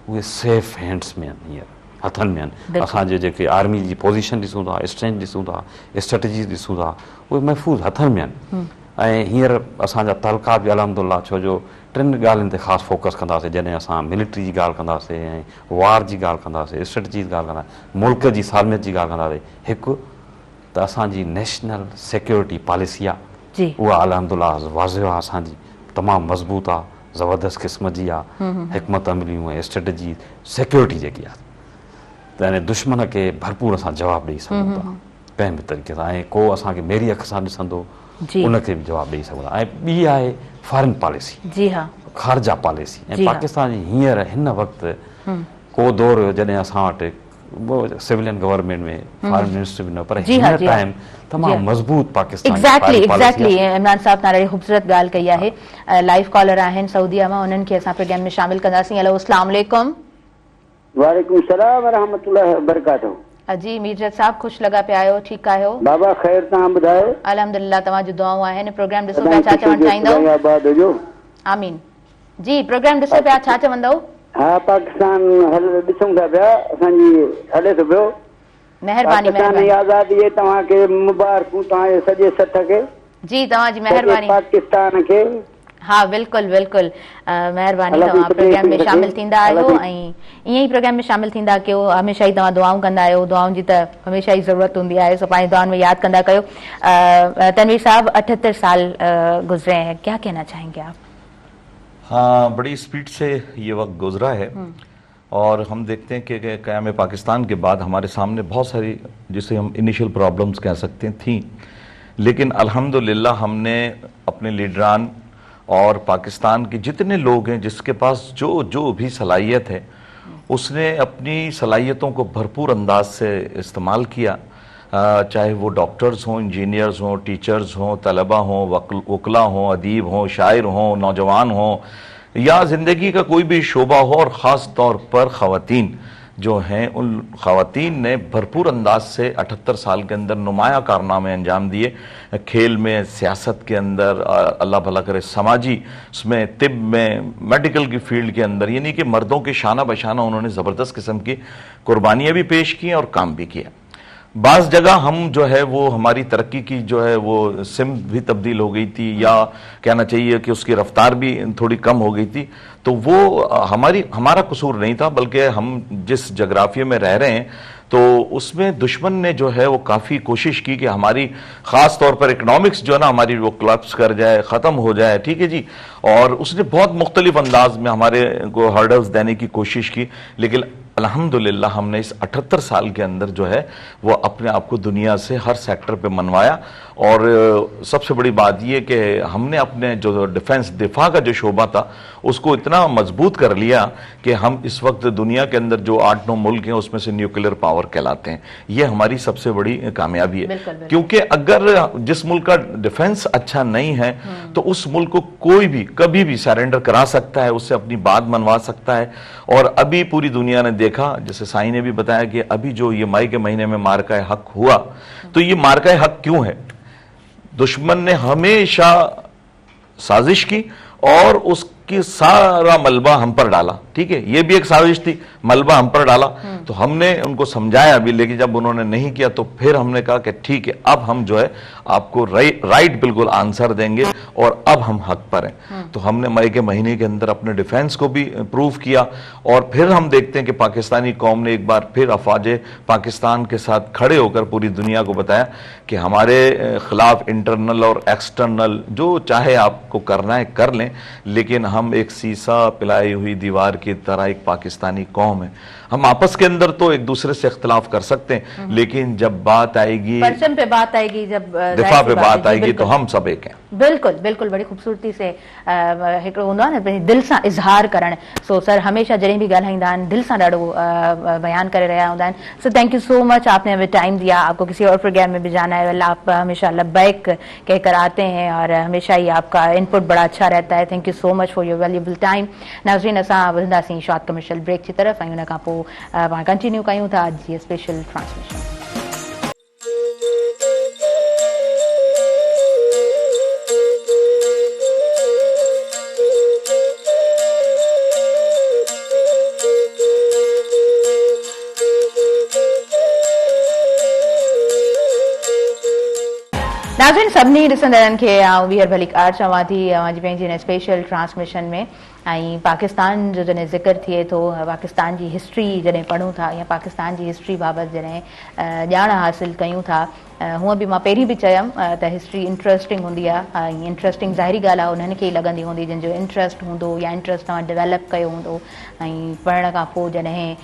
उहे सेफ हैंड्स में आहिनि, हींअर हथनि में आहिनि। असांजे जेके आर्मी जी पोज़ीशन ॾिसूं था, स्ट्रेंथ ॾिसूं था, स्ट्रेटजीस ॾिसूं था, उहे महफ़ूज़ हथनि में आहिनि। ऐं हींअर असांजा तालुका बि अलहमदुल्ला, छो जो टिनि ॻाल्हियुनि ते ख़ासि फोकस कंदासीं। जॾहिं असां मिलिट्री जी ॻाल्हि कंदासीं ऐं वार जी ॻाल्हि कंदासीं, स्ट्रेटजी जी ॻाल्हि कंदासीं, मुल्क जी सालमियत जी ॻाल्हि कंदासीं, हिकु त असांजी नेशनल सिक्योरिटी पॉलिसी आहे, उहा अलहमदुल्ला वाज़िब आहे, असांजी तमामु मज़बूत आहे, ज़बरदस्त क़िस्म जी आहे, हिकमत अमलियूं ऐं स्ट्रेटजी सिक्योरिटी जेकी आहे, त यानी दुश्मन खे भरपूर असां जवाबु ॾेई सघूं था कंहिं बि तरीक़े सां। ऐं को असांखे मेरी अख सां ॾिसंदो उनखे बि जवाबु ॾेई सघूं था। ऐं ॿी आहे फॉरेन पॉलिसी, जी हाँ, ख़ारजा पॉलिसी। ऐं पाकिस्तान जी हींअर हिन वक़्तु को दौर हुयो जॾहिं असां वटि सिविलियन गवर्नमेंट में फॉरेन मिनिस्टर बि न, पर हिन टाइम तमामु मज़बूत पाकिस्तान। एग्जैक्टली इमरान साहब तव्हां ॾाढी ख़ूबसूरत ॻाल्हि कई आहे। लाइव कॉलर आहिनि सऊदीअ मां, उन्हनि खे असां प्रोग्राम में शामिल कंदासीं। हेलो, अस्सलाम वालेकुम। वालेकुम सलाम व रहमतुल्लाहि व बरकातहू। जी मीरजत साहब, ख़ुश लॻा पिया आहियो, ठीकु आहियो? बाबा ख़ैर, तव्हां ॿुधायो? अल्हम्दुलिल्लाह, तव्हांजी दुआऊं आहिनि। प्रोग्राम ॾिसो पिया, छा चवणु चाहींदव? आमीन जी, प्रोग्राम ॾिसो पिया, छा चवंदव? हा, पाकिस्तान हल ॾिसूं था पिया, असांजी हले थो पियो। महिरबानी, महिरबानी। आज़ादी तव्हांखे मुबारकूं, तव्हांजे सॼे सथ खे। जी, तव्हांजी महिरबानी। पाकिस्तान खे हाँ, बिल्कुलु बिल्कुलु, महिरबानी। तव्हां प्रोग्राम में शामिल थींदा आहियो ऐं ईअं ई प्रोग्राम में शामिल थींदा कयो। हमेशह ई तव्हां दुआऊं कंदा आहियो, दुआउनि जी त हमेशह ई ज़रूरत हूंदी आहे, सो पंहिंजी दुआउनि में यादि कंदा कयो। तनवीर साहब, 78 साल गुजरे हैं, क्या कहना चाहेंगे आप? हाँ, बड़ी स्पीड से ये वक्त गुजरा है और हम देखते हैं कि क़याम पाकिस्तान के बाद हमारे सामने बहुत सारी, जिसे हम इनिशियल प्रॉब्लम्स कह सकते हैं, थी, लेकिन अल्हम्दुलिल्लाह हमने अपने लीडरान और पाकिस्तान के जितने लोग हैं जिसके पास जो भी सलाहियत है, उसने अपनी सलाहियतों को भरपूर अंदाज से इस्तेमाल किया। चाहे वो डॉक्टर्स हों, इंजीनियर्स हों, टीचर्स हों, तलबा हों, वकला हों, अदीब हों, शायर हों, नौजवान हों, या ज़िंदगी का कोई भी शोबा हो, और ख़ास तौर पर ख़वातीन जो हैं उन ख़वातीन ने भरपूर अंदाज से 78 साल के अंदर नुमाया कारनामे अंजाम दिए, खेल में, सियासत के अंदर, अल्लाह भला करे समाजी उसमें, तिब में, मेडिकल की फील्ड के अंदर, यानी कि मर्दों के शाना बशाना उन्होंने ज़बरदस्त किस्म की कुर्बानियाँ भी पेश की और काम भी किया। बाज़ जगह हम जो है वो हमारी तरक्की की जो है वो सिम भी तब्दील हो गई थी, या कहना चाहिए कि उसकी रफ्तार भी थोड़ी कम हो गई थी, तो वो हमारा कसूर नहीं था, बल्कि हम जिस जगराफिया में रह रहे हैं तो उसमें दुश्मन ने जो है वो काफ़ी कोशिश की कि हमारी ख़ास तौर पर इकनॉमिक्स जो है ना हमारी वो क्लब्स कर जाए, ख़त्म हो जाए, ठीक है जी। और उसने बहुत मुख्तलिफ अंदाज में हमारे को हर्डल्स देने की कोशिश की, लेकिन अल्हम्दुलिल्लाह हमने इस 78 साल के अंदर जो है वो अपने आप को दुनिया से हर सेक्टर पे मनवाया। और सबसे बड़ी बात ये कि हमने अपने जो दिफा का जो शोबा था उसको इतना मजबूत कर लिया कि हम इस वक्त दुनिया के अंदर जो 8-9 मुल्क हैं उसमें से न्यूक्लियर पावर कहलाते हैं। ये हमारी सबसे बड़ी कामयाबी है, क्योंकि अगर जिस मुल्क का डिफेंस अच्छा नहीं है तो उस मुल्क को कोई भी कभी भी सरेंडर करा सकता है, उससे अपनी बात मनवा सकता है। और अभी पूरी दुनिया ने देखा, जैसे साई ने भी बताया कि अभी जो ये मई के महीने में मार्का हक हुआ, तो ये मार्का हक क्यों है? दुश्मन ने हमेशा साजिश की और उसकी सारा मलबा हम पर डाला, ठीक है, ये भी एक साजिश थी, मलबा हम पर डाला। तो हमने उनको समझाया भी, लेकिन जब उन्होंने नहीं किया तो फिर हमने कहा कि ठीक है, अब हम जो है आपको राइट बिल्कुल आंसर देंगे और अब हम हक पर हैं। तो हमने मई के महीने के अंदर अपने डिफेंस को भी प्रूव किया और फिर हम देखते हैं कि पाकिस्तानी कौम ने एक बार फिर अफवाज पाकिस्तान के साथ खड़े होकर पूरी दुनिया को बताया कि हमारे खिलाफ इंटरनल और एक्सटर्नल जो चाहे आपको करना है कर लें, लेकिन हम एक सीसा पिलाई हुई दीवार की तरह एक पाकिस्तानी कौम है। हम आपस के अंदर तो एक दूसरे से इख्तिलाफ कर सकते हैं, लेकिन जब बात आएगी परचम पे बात आएगी, जब दिफा पे बात आएगी तो हम सब एक हैं। बिल्कुल बिल्कुल, बड़ी खूबसूरती से हिकिड़ो हूंदो आहे न दिल सां इज़हार करणु। सो सर हमेशा जॾहिं भी ॻाल्हाईंदा आहिनि दिल सां ॾाढो बयान करे रहा होंदा आहिनि। So thank you so much, आपने हमें टाइम दिया, आपको किसी और प्रोग्राम में भी जाना है, आप हमेशा लब्बैक कहकर आते हैं और हमेशा ही आपका इनपुट बड़ा अच्छा रहता है। Thank you so much for your valuable time. नाज़रीन, असां वधंदासीं शॉर्ट कमर्शियल ब्रेक जी तरफ़, ऐं हुन खां पोइ पाण कंटिन्यू कयूं था अॼु जी स्पेशल ट्रांसमिशन। नाज़रीन, सभिनी ॾिसंदड़नि खे वीहर भलीकार चवां थी अॼु पंहिंजी हिन स्पेशल ट्रांसमिशन में। ऐं पाकिस्तान जो जॾहिं ज़िक्र थिए थो, पाकिस्तान जी हिस्ट्री जॾहिं पढ़ूं था या पाकिस्तान जी हिस्ट्री बाबति जॾहिं ॼाण हासिल कयूं था, हूअं बि मां पहिरीं बि चयमि त हिस्ट्री इंट्रस्टिंग हूंदी आहे। ऐं इंट्रस्टिंग ज़ाहिरी ॻाल्हि आहे उन्हनि खे ई लॻंदी हूंदी जंहिंजो इंट्रस्ट हूंदो या इंट्रस्ट तव्हां डेवलप कयो हूंदो। ऐं पढ़ण खां पोइ जॾहिं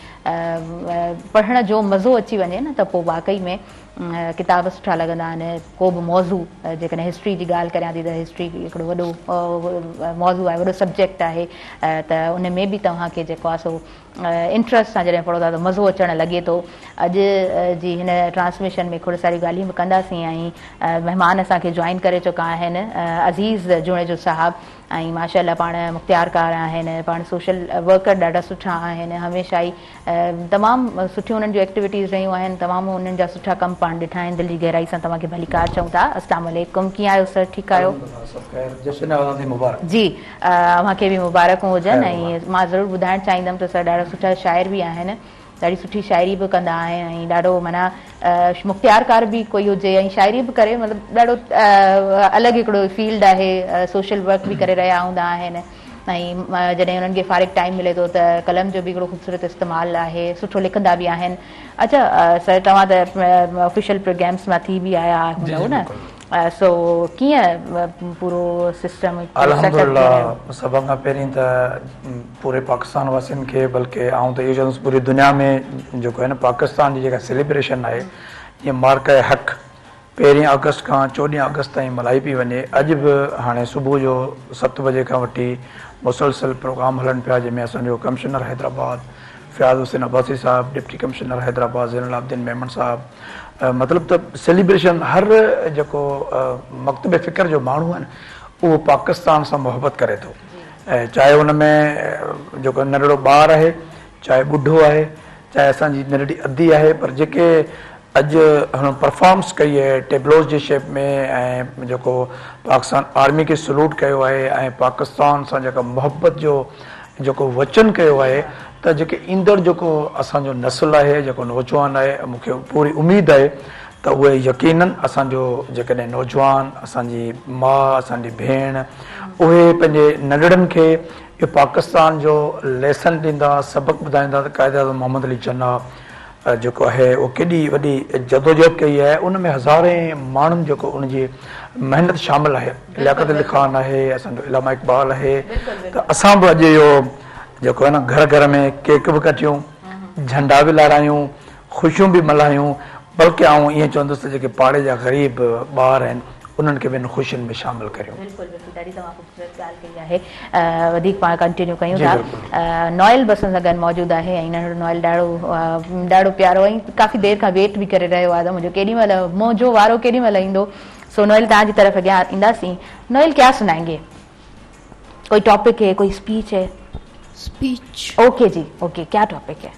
पढ़ण जो मज़ो अची वञे न, त पोइ वाक़ई में किताब सुठा लॻंदा आहिनि। को बि मौज़ू, जेकॾहिं हिस्ट्री जी ॻाल्हि करियां थी त हिस्ट्री हिकिड़ो वॾो मौज़ू आहे, वॾो सब्जेक्ट आहे, त उन में बि तव्हांखे जेको आहे सो इंट्रस्ट सां जॾहिं पढ़ो था त मज़ो अचणु लॻे थो। अॼु जी हिन ट्रांसमिशन में खोड़ सारी ॻाल्हियूं बि कंदासीं ऐं महिमान असांखे जॉइन करे चुका आहिनि अज़ीज़ जुणेजो साहब, ऐं माशाअल्लाह पाण मुख़्तियारकार आहिनि, पाण सोशल वर्कर ॾाढा सुठा आहिनि, हमेशह ई तमामु सुठियूं उन्हनि जूं एक्टिविटीज़ रहियूं आहिनि, तमामु उन्हनि जा सुठा कम पाण ॾिठा आहिनि। दिल जी गहराई सां तव्हांखे भलीकार चऊं था। अस्सलाम वालेकुम, कीअं आहियो सर? ठीकु आहियो? जी, मूंखे बि मुबारकूं हुजनि। ऐं मां ज़रूरु ॿुधाइणु चाहींदमि त सर ॾाढा सुठा शाइर बि आहिनि, ॾाढी सुठी शाइरी बि कंदा आहिनि, ऐं ॾाढो माना मुख़्तियारकार बि कोई हुजे ऐं शाइरी बि करे, मतिलबु ॾाढो अलॻि हिकिड़ो फील्ड आहे, सोशल वर्क बि करे रहिया हूंदा आहिनि। ऐं जॾहिं उन्हनि खे फारिग टाइम मिले थो त कलम जो बि हिकिड़ो ख़ूबसूरत इस्तेमालु आहे, सुठो लिखंदा बि आहिनि। अच्छा सर, तव्हां त ऑफिशियल प्रोग्राम्स मां थी बि आया हूंदव न, सो कीअं पूरो सिस्टम? अल्हम्दुलिल्लाह, सभ खां पहिरीं त पूरे पाकिस्तान वासियुनि खे, बल्कि आउं त इहो चवंदुसि पूरी दुनिया में जेको आहे न पाकिस्तान जी जेका सेलिब्रेशन आहे, ईअं मार्का हक़ 1 अगस्त खां 14 अगस्त ताईं मल्हाई पई वञे। अॼु बि हाणे सुबुह जो 7 बजे खां वठी मुसलसल प्रोग्राम हलनि पिया, जंहिंमें असांजो कमिश्नर हैदराबाद फ़याज़ हुसैन अब्बासी साहब, डिप्टी कमिश्नर हैदराबाद ज़ैनुल आबिदीन मेमन साहब, मतिलबु त सेलिब्रेशन हर जेको मकतब फ़िक्र जो माण्हू आहे न, उहो पाकिस्तान सां मोहबत करे थो। चाहे उन में जेको नंढड़ो ॿारु आहे, चाहे ॿुढो आहे, चाहे असांजी नंढड़ी अधी आहे, पर जेके अॼु हुन परफॉर्म्स कई आहे टेबलोस जे शेप में ऐं जेको पाकिस्तान आर्मी खे सलूट कयो आहे ऐं पाकिस्तान सां जेका मोहबत जो जेको वचन कयो आहे, त जेके ईंदड़ जेको असांजो नस्ल आहे, जेको नौजवान आहे, मूंखे पूरी उमेद आहे त उहे यकीनन असांजो जेकॾहिं नौजवान, असांजी माउ, असांजी भेण, उहे पंहिंजे नंढड़नि खे इहो पाकिस्तान जो लेसन ॾींदा, सबक़ ॿुधाईंदा त क़ाइद आज़म मोहम्मद अली जिन्ना जेको आहे उहो केॾी वॾी जदोजहद कई आहे, उन में हज़ारे माण्हुनि जेको उनजी महिनत शामिल आहे। लियाकत अली खान आहे, असांजो इलामा इक़बाल आहे, त असां बि अॼु इहो जेको आहे न घर घर में केक बि कटियूं, झंडा बि लहरायूं, ख़ुशियूं बि मल्हायूं, बल्कि आउं ईअं चवंदुसि त जेके पाड़े जा ग़रीब ॿार आहिनि उन्हनि खे बि इन ख़ुशियुनि में शामिल करियूं। बिल्कुलु बिल्कुलु, ॾाढी तमामु ख़ूबसूरत ॻाल्हि कई आहे। वधीक पाण कंटिन्यू कयूं था। नॉयल बि असां सां गॾु मौजूदु आहे ऐं नंढड़ो नॉयल ॾाढो प्यारो ऐं काफ़ी देरि खां वेट बि करे रहियो आहे त मुंहिंजो केॾीमहिल मुंहिंजो वारो केॾीमहिल ईंदो। सो नॉयल तव्हांजी तरफ़ अॻियां ईंदासीं। नॉयल क्या सुनाएंगे? कोई टॉपिक है, कोई स्पीच है? स्पीच। ओके जी, ओके, क्या टॉपिक है?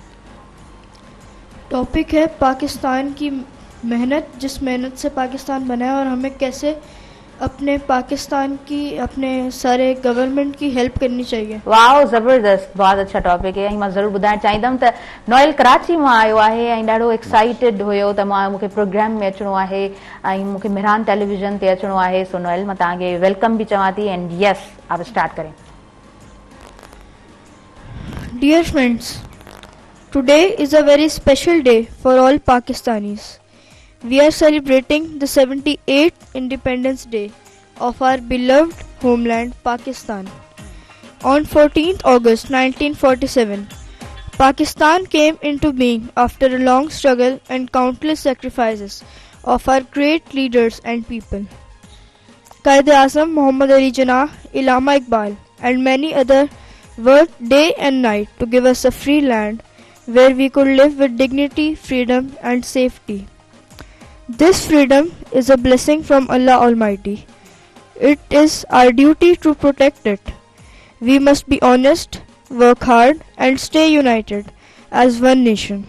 टॉपिक है पाकिस्तान की मेहनत, जिस मेहनत से पाकिस्तान बना है और हमें कैसे अपने पाकिस्तान की, अपने सारे गवर्नमेंट की हेल्प करनी चाहिए। वाओ, ज़बरदस्त, बहुत अच्छा टॉपिक है। मां ज़रूरु ॿुधाइणु चाहींदमि त नॉयल कराची मां आयो आहे ऐं ॾाढो एक्साइटेड हुयो त मूंखे प्रोग्राम में अचिणो आहे ऐं मूंखे मिरान टेलीविज़न ते अचिणो आहे। सो नॉयल, मां तव्हांखे वेलकम बि चवां थी एंड यस, आप स्टार्ट करें। Dear friends, today is a very special day for all Pakistanis. We are celebrating the 78th Independence Day of our beloved homeland, Pakistan. On 14th August 1947, Pakistan came into being after a long struggle and countless sacrifices of our great leaders and people. Qaid Azam Muhammad Ali Jinnah, Illama Iqbal, and many others worked day and night to give us a free land where we could live with dignity, freedom, and safety. This freedom is a blessing from Allah Almighty. It is our duty to protect it. We must be honest, work hard, and stay united as one nation.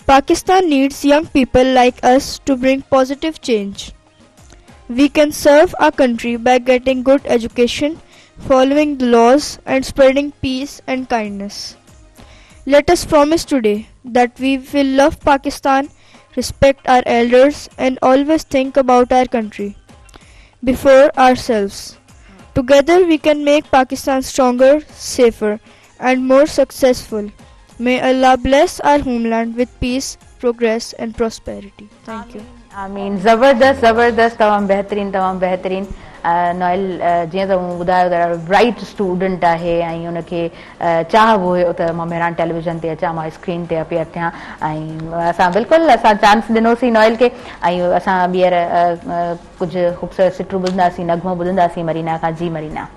Pakistan needs young people like us to bring positive change. We can serve our country by getting good education, following the laws, and spreading peace and kindness. Let us promise today that we will love Pakistan, respect our elders, and always think about our country before ourselves. Together we can make Pakistan stronger, safer, and more successful. May Allah bless our homeland with peace, progress, and prosperity. Thank you. आमीन। ज़बरदस्त ज़बरदस्त, तमामु बहितरीनु, तमामु बहितरीनु। नॉयल, जीअं त मूं ॿुधायो त ब्राइट स्टूडेंट आहे ऐं हुनखे चाह हुयो त मां मेरान टेलीविज़न ते अचां, मां स्क्रीन ते अपियर थियां ऐं असां बिल्कुलु चांस ॾिनोसीं नॉयल खे ऐं असां ॿीहर कुझु ख़ूबसूरत सिटरूं ॿुधंदासीं, नगमो ॿुधंदासीं मरीना खां। जी मरीना।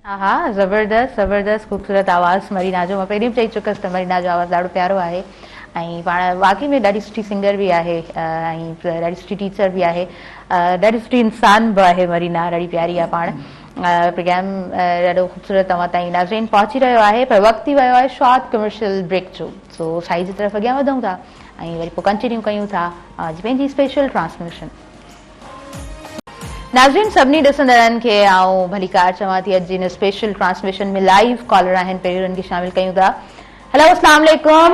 हा, ज़बरदस्त ज़बरदस्त, ख़ूबसूरत आवाज़ मरीना जो। मां पहिरीं बि चई चुकसि त मरीना जो आवाज़ु ॾाढो प्यारो आहे ऐं पाण वाकई में ॾाढी सुठी सिंगर बि आहे ऐं ॾाढी सुठी टीचर बि आहे, ॾाढी सुठी इंसान बि आहे मरीना, ॾाढी प्यारी आहे। पाण प्रोग्राम ॾाढो ख़ूबसूरत तव्हां ताईं नाज़रीन पहुची रहियो आहे, पर वक़्तु थी वियो आहे शॉर्ट कमर्शियल ब्रेक जो। सो साई जी तरफ़ अॻियां वधूं था ऐं वरी पोइ कंटिन्यू कयूं था अॼु पंहिंजी स्पेशल ट्रांसमिशन। नाज़रीन, सभिनी ॾिसंदड़नि खे आउं भली कार चवां थी। अॼु जी हिन स्पेशल ट्रांसमिशन में लाइव कॉलर आहिनि, पहिरीं उन्हनि खे शामिल कयूं था। हेलो, अस्सलाम वालेकुम।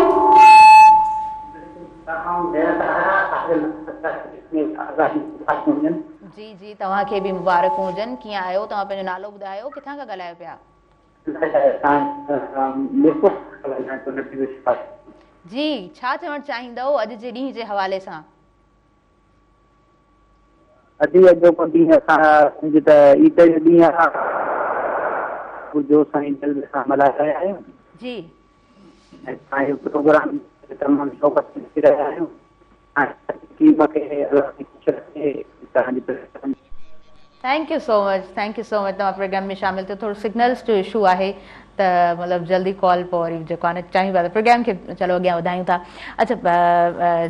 जी जी, तव्हांखे बि मुबारकूं हुजनि। कीअं आहियो? तव्हां पंहिंजो नालो ॿुधायो, किथां खां ॻाल्हायो पिया? जी, छा चवणु चाहींदव अॼु जे ॾींहं जे हवाले सां? अॼु जेको ॾींहुं असां त ईद जो ॾींहुं आहे, जो साईं दिलि सां मल्हाए रहिया आहियूं। जी, ऐं तव्हांजो प्रोग्राम तमामु शौक़ सां ॾिसी रहिया आहियूं। Thank you so much, thank you so much. तव्हां प्रोग्राम में शामिल थियो। थोरो सिग्नल्स जो इशू आहे त मतिलबु जल्दी कॉल पोइ वरी जेको आहे न चाहियूं था त प्रोग्राम खे चलो अॻियां वधायूं था। अच्छा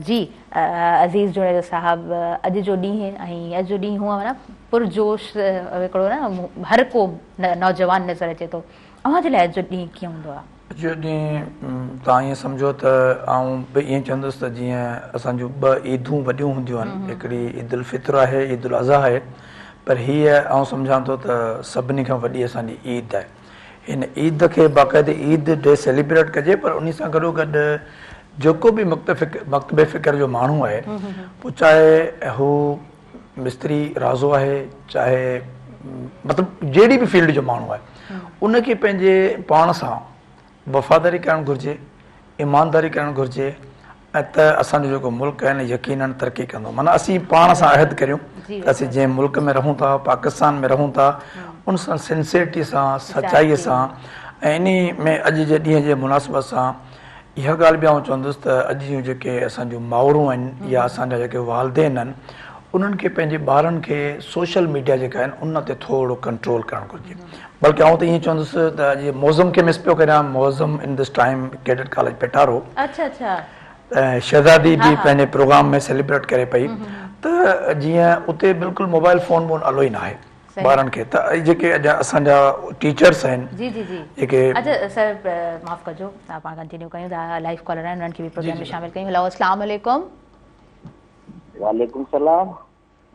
जी, अज़ीज़ जुड़े साहब, अॼु जो ॾींहुं ऐं अॼु जो ॾींहुं हूअं न पुरजोश हिकिड़ो न हर को नौजवान नज़र अचे थो अवां जे लाइ जो ॾींहुं कीअं हूंदो आहे? अॼु ॾींहुं तव्हां ईअं सम्झो त आउं बि ईअं चवंदुसि त जीअं असांजूं 2 ईदूं वॾियूं हूंदियूं आहिनि, हिकिड़ी ईद उल फित्र आहे, ईद उल अज़हा आहे, पर हीअ आउं सम्झां थो त सभिनी खां वॾी असांजी ईद आहे। हिन ईद खे बाक़ाइदे ईद डे सेलिब्रेट कजे, पर उन सां गॾोगॾु जेको बि मकतब फ़िक्र जो माण्हू आहे, पोइ चाहे हू मिस्त्री राज़ो आहे, चाहे मतिलबु जहिड़ी बि फील्ड जो माण्हू आहे, उनखे पंहिंजे पाण सां वफ़ादारी करणु घुरिजे, ईमानदारी करणु घुरिजे, ऐं त असांजो जेको मुल्क आहे न यकीनन तरक़ी कंदो। माना असीं पाण सां अहद करियूं त असीं जंहिं मुल्क में रहूं था, पाकिस्तान में रहूं था, उन सां सिंसियरिटी सां, सचाईअ सां, ऐं इन में अॼु जे ॾींहं जे मुनासिबत सां इहा ॻाल्हि बि आउं चवंदुसि त अॼु जूं जेके असांजूं माउरूं आहिनि या असांजा जेके वालदेन आहिनि, उन्हनि खे पंहिंजे ॿारनि खे सोशल मीडिया जेका आहिनि उन ते थोरो कंट्रोल करणु घुरिजे। बल्कि आउं त ईअं चवंदुसि त अॼु मौज़म खे मिस पियो करियां, Moazzam in this time cadet college Petaro, शहज़ादी बि पंहिंजे प्रोग्राम में सेलिब्रेट करे पई, त जीअं उते बिल्कुलु मोबाइल फोन वोन अलो ई न आहे ॿारनि खे। त जेके असांजा टीचर्स आहिनि, जेके सर माफ़ कजो, पाण कंटिन्यू कयूं था, लाइव कॉलर आहिनि, उन्हनि खे बि प्रोग्राम में शामिल कयूं। हेलो, अस्सलाम वालेकुम। वालेकुम सलाम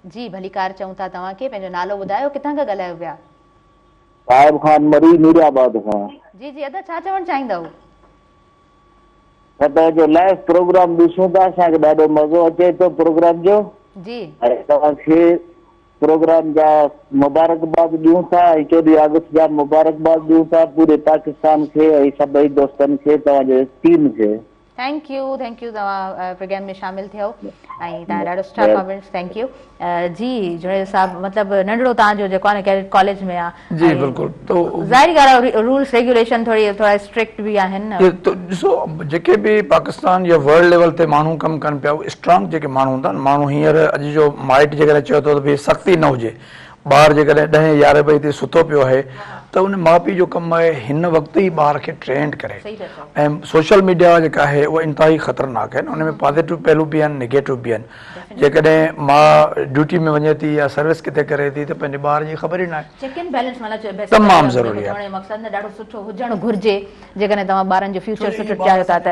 जी, भली कार चऊं था तव्हांखे, पंहिंजो नालो ॿुधायो, किथां खां ॻाल्हायो पिया? साहिब खान मरी, नूराबाद खां। जी जी, अदा छा चवणु चाहींदव? त जो लाइव प्रोग्राम ॾिसूं था, असांखे ॾाढो मज़ो अचे थो प्रोग्राम जो। जी, ऐं तव्हांखे प्रोग्राम जा मुबारकबाद ॾियूं था, 14 अगस्त जा मुबारकबाद ॾियूं था पूरे पाकिस्तान खे ऐं सभई दोस्तनि खे, तव्हांजे टीम खे। थैंक यू तव्हां प्रोग्राम में शामिल थियो ऐं तव्हां ॾाढो सुठा कमेंट्स, थैंक यू। जी जुनेद साहब, मतिलबु नंढड़ो तव्हांजो जेको आहे न कैडेट कॉलेज में आहे, जी बिल्कुलु, तो ज़ाहिर ॻाल्हि आहे रूल्स रेगुलेशन थोरा स्ट्रिक्ट बि आहिनि। तो ॾिसो, जेके बि पाकिस्तान या वर्ल्ड लेवल ते माण्हू कमु कनि पिया, उहे स्ट्रांग जेके माण्हू हूंदा आहिनि, माण्हू हींअर अॼु जो माइट जेकॾहिं चयो थो त भई सख़्ती न हुजे, ॿार जेकॾहिं 10-11 बजे ते सुतो पियो आहे, त उन माउ पीउ जो कमु आहे हिन वक़्तु ई ॿार खे ट्रेंड करे। ऐं सोशल मीडिया जेका आहे उहा इंतिहाई ख़तरनाक आहे, उन में पॉज़िटिव पहलू बि आहिनि, नेगेटिव बि आहिनि। जेकॾहिं माउ ड्यूटी में वञे थी या सर्विस किथे करे थी, त पंहिंजे ॿार जी ख़बर ई न आहे। तमामु ज़रूरी आहे, मक़सदु ॾाढो सुठो हुजणु घुरिजे जेकॾहिं तव्हां ॿारनि जो फ्यूचर सुठो चाहियो था त।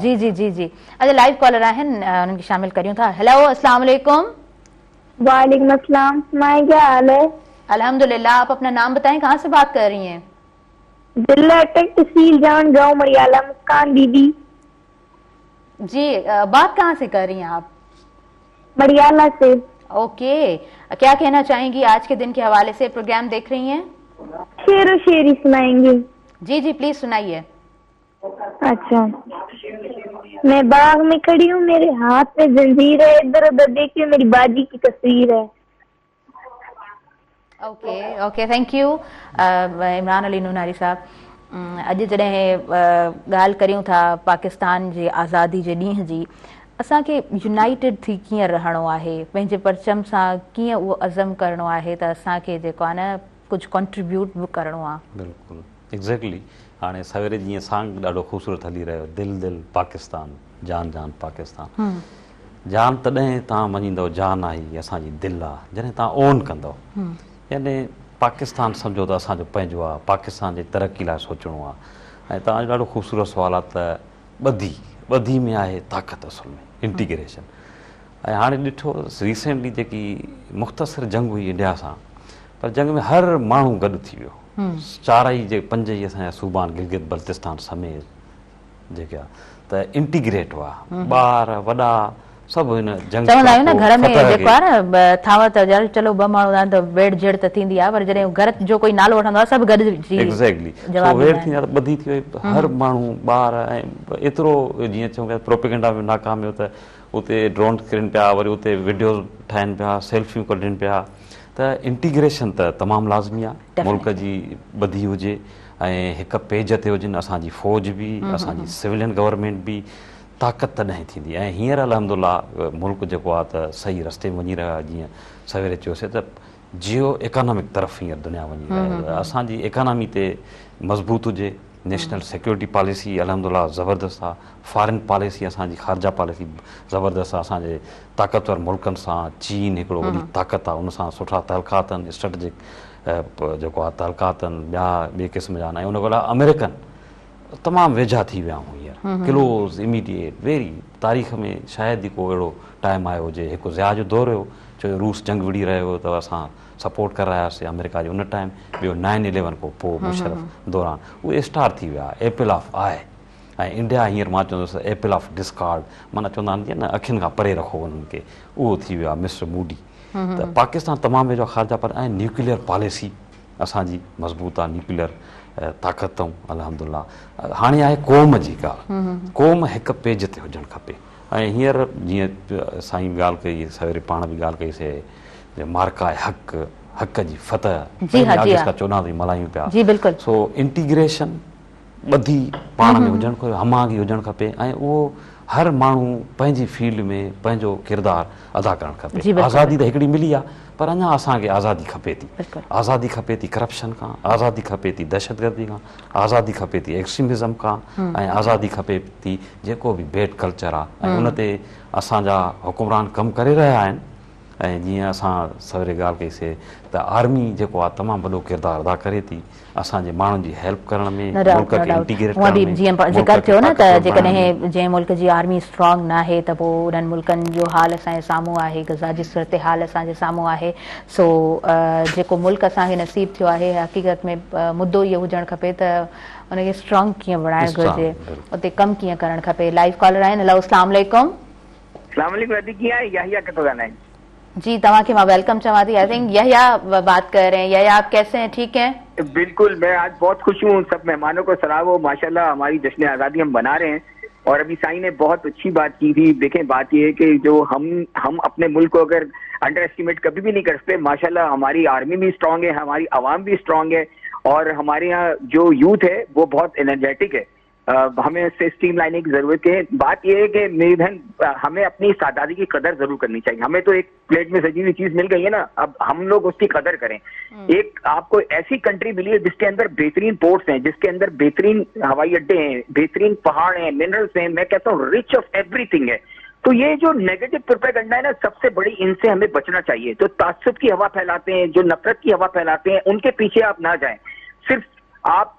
जी जी जी जी, अॼु लाइव कॉलर आहिनि, उन्हनि खे शामिल करियूं था। हेलो, अस्सलाम वालेकुम। वालेकुम अस्सलाम, मां क्या हाल है? अल्हम्दुलिल्लाह, आप अपना नाम बताएं, कहाँ से बात कर रही हैं? जिला तहसील जान गाँव मरियाला, मुस्कान दीदी। जी, बात कहाँ से कर रही हैं आप? मरियाला से। ओके, क्या कहना चाहेंगी आज के दिन के हवाले से? प्रोग्राम देख रही हैं? शेर और शेरी सुनाएंगे? जी जी, प्लीज सुनाइए। अच्छा, मैं बाग में खड़ी हूँ, मेरे हाथ में जंजीर है, इधर उधर देखिए मेरी बाजी की तस्वीर है। Okay okay, thank you Imran Ali Noonari साहब। अॼु जॾहिं ॻाल्हि करियूं था पाकिस्तान जे आज़ादी जे ॾींहं जी, असांखे यूनाइटेड थी कीअं रहणो आहे, पंहिंजे परचम सां कीअं उहो अज़म करिणो आहे त असांखे जेको आहे न कुझु कॉन्ट्रीब्यूट बि करिणो आहे। बिल्कुलु एग्ज़ैक्टली। हाणे सवेरे जीअं सॉन्ग ॾाढो ख़ूबसूरत हली रहियो, दिल दिल पाकिस्तान, जान जान पाकिस्तान। जान तॾहिं तव्हां मञींदव जान आई असांजी दिलि आहे जॾहिं तव्हां ओन कंदव, यानी पाकिस्तान सम्झो त असांजो पंहिंजो आहे, पाकिस्तान जी तरक़ी लाइ सोचणो आहे। ऐं तव्हांजो ॾाढो ख़ूबसूरत सुवालु आहे त ॿधी में आहे ताक़त असल में, इंटीग्रेशन। ऐं हाणे ॾिठो रिसेंटली जेकी मुख़्तसिर जंग हुई इंडिया सां, पर जंग में हर माण्हू गॾु थी वियो, 4 ई असांजा सूबा आहिनि, गिलगित बल्तिस्तान समेत जेके आहे त इंटीग्रेट हुआ, ॿार वॾा सभु हिन जंग। चवंदा आहियूं न घर में जेको आहे न थावत, चलो 2 माण्हू आहिनि त वेड़ झेड़ त थींदी आहे, पर जॾहिं घर जो कोई नालो वठंदो आहे सभु गॾु जी। एग्ज़ैक्टली, वेड़ थींदी आहे त ॿधी थी वई, हर माण्हू ॿार। ऐं एतिरो जीअं चऊं पिया प्रोपेगेंडा में नाकाम हुयो त उते ड्रोन किरनि पिया, वरी उते वीडियो ठाहिनि पिया, सेल्फियूं कढनि पिया। त इंटीग्रेशन त तमामु लाज़मी आहे, मुल्क जी ॿधी हुजे ऐं हिकु पेज ते हुजनि असांजी फ़ौज बि, असांजी सिविलियन गवर्नमेंट बि, ताक़त तॾहिं थींदी। ऐं हींअर अल्हम्दुलिल्लाह मुल्क जेको आहे त सही रस्ते में वञी रहियो आहे। जीअं सवेरे चयोसीं त जियो इकोनॉमिक तरफ़ हींअर दुनिया वञी रही आहे, असांजी इकोनॉमी ते मज़बूत हुजे, नेशनल सिक्योरिटी पॉलिसी अल्हम्दुलिल्लाह ज़बरदस्त आहे, फॉरेन पॉलिसी असांजी ख़ारजा पॉलिसी ज़बरदस्त आहे, असांजे ताक़तवर मुल्कनि सां, चीन हिकिड़ो वॾी ताक़त आहे, उन सां सुठा तलख़ात आहिनि, स्ट्रेटजिक जेको आहे तलकातनि ॿिए क़िस्म जा न, ऐं उन खां अमेरिकन तमामु वेझा थी विया आहियूं हींअर, क्लोज़ इमीडिएट वेरी। तारीख़ में शायदि ई को अहिड़ो टाइम आयो हुजे, हिकु ज़िया जो दौरु हुयो, छो जो रूस जंग विड़ी रहियो त असां सपोर्ट करायासीं अमेरिका जो उन टाइम, ॿियो 9/11 खां पोइ मुशर्रफ दौरान उहे स्टार थी विया, एपल ऑफ आहे। ऐं इंडिया हींअर मां चवंदुसि एपल ऑफ डिस्कार्ड, माना चवंदा आहिनि न अखियुनि खां परे रखो उन्हनि खे, उहो थी वियो आहे मिस्टर मूडी। त पाकिस्तान तमामु वेझो ख़ारजा पर ऐं न्यूक्लियर पॉलिसी असांजी मज़बूत आहे, न्यूक्लियर ताक़त अथऊं अल्हम्दुलिल्लाह। हाणे आहे क़ौम जी ॻाल्हि, क़ौम हिकु पेज ते हुजणु खपे। ऐं हींअर जीअं साईं ॻाल्हि कई, सवेरे पाण बि ॻाल्हि कईसीं, मार्का हक़, हक़ जी फतह 14 ताईं मल्हायूं पिया। सो इंटीग्रेशन ॿधी पाण में हुजणु खपे, हमागी हुजणु खपे, ऐं उहो हर माण्हू पंहिंजी फील्ड में पंहिंजो किरदारु अदा करणु खपे। आज़ादी त हिकिड़ी मिली आहे, पर अञा असांखे आज़ादी खपे थी। आज़ादी खपे थी करप्शन खां, आज़ादी खपे थी दहशतगर्दी खां, आज़ादी खपे थी एक्सट्रीमिज़म खां, ऐं आज़ादी खपे थी जेको बि बैड कल्चर आहे, ऐं उन ते असांजा हुकुमरान कमु करे रहिया आहिनि। ऐं जीअं असां सवेरे ॻाल्हि कईसीं त आर्मी जेको आहे तमामु वॾो किरदारु अदा करे थी असांजे माण्हुनि जी हेल्प करण में, मुल्क खे इंटीग्रेट करण में। जीअं ज़िक्र थियो न त जेकॾहिं जंहिं मुल्क जी आर्मी स्ट्रॉन्ग न आहे त पोइ उन्हनि मुल्कनि जो हाल असांजे साम्हूं आहे, गज़ा जी सूरत हाल असांजे साम्हूं आहे। सो जेको मुल्क असांखे नसीब थियो आहे, हक़ीक़त में मुद्दो इहो हुजणु खपे त उनखे स्ट्रॉन्ग कीअं बणाइणु घुरिजे, उते कमु कीअं करणु खपे। लाइव कॉलर आहिनि। हेलो, अस्सलाम वालेकुम। अस्सलाम वालेकुम, कीअं आहे? यहिया किथों ॻाल्हाइनि? जी, तवा के मैं वेलकम चवा थी। आई थिंक यहिया बात कर रहे हैं। यहिया, आप कैसे हैं? ठीक हैं? बिल्कुल, मैं आज बहुत खुश हूँ। सब मेहमानों को सलाम हो। माशाल्लाह हमारी जश्न आज़ादी हम बना रहे हैं, और अभी साईं ने बहुत अच्छी बात की थी। देखें, बात ये है कि जो हम अपने मुल्क को अगर अंडर एस्टिमेट कभी भी नहीं कर सकते। माशाल्लाह हमारी आर्मी भी स्ट्रांग है, हमारी आवाम भी स्ट्रांग है, और हमारे यहाँ जो यूथ है वो बहुत एनर्जेटिक है। हमें इससे स्ट्रीम लाइनिंग की जरूरत है। बात यह है कि मेरी बहन, हमें अपनी सादादी की कदर जरूर करनी चाहिए। हमें तो एक प्लेट में सजी हुई चीज मिल गई है ना, अब हम लोग उसकी कदर करें। एक आपको ऐसी कंट्री मिली है जिसके अंदर बेहतरीन पोर्ट्स हैं, जिसके अंदर बेहतरीन हवाई अड्डे हैं, बेहतरीन पहाड़ हैं, मिनरल्स हैं, मैं कहता हूँ रिच ऑफ एवरीथिंग है। तो ये जो नेगेटिव प्रोपेगेंडा है ना, सबसे बड़ी, इनसे हमें बचना चाहिए। जो ताज्जुब की हवा फैलाते हैं, जो नफरत की हवा फैलाते हैं, उनके पीछे आप ना जाएं। सिर्फ आप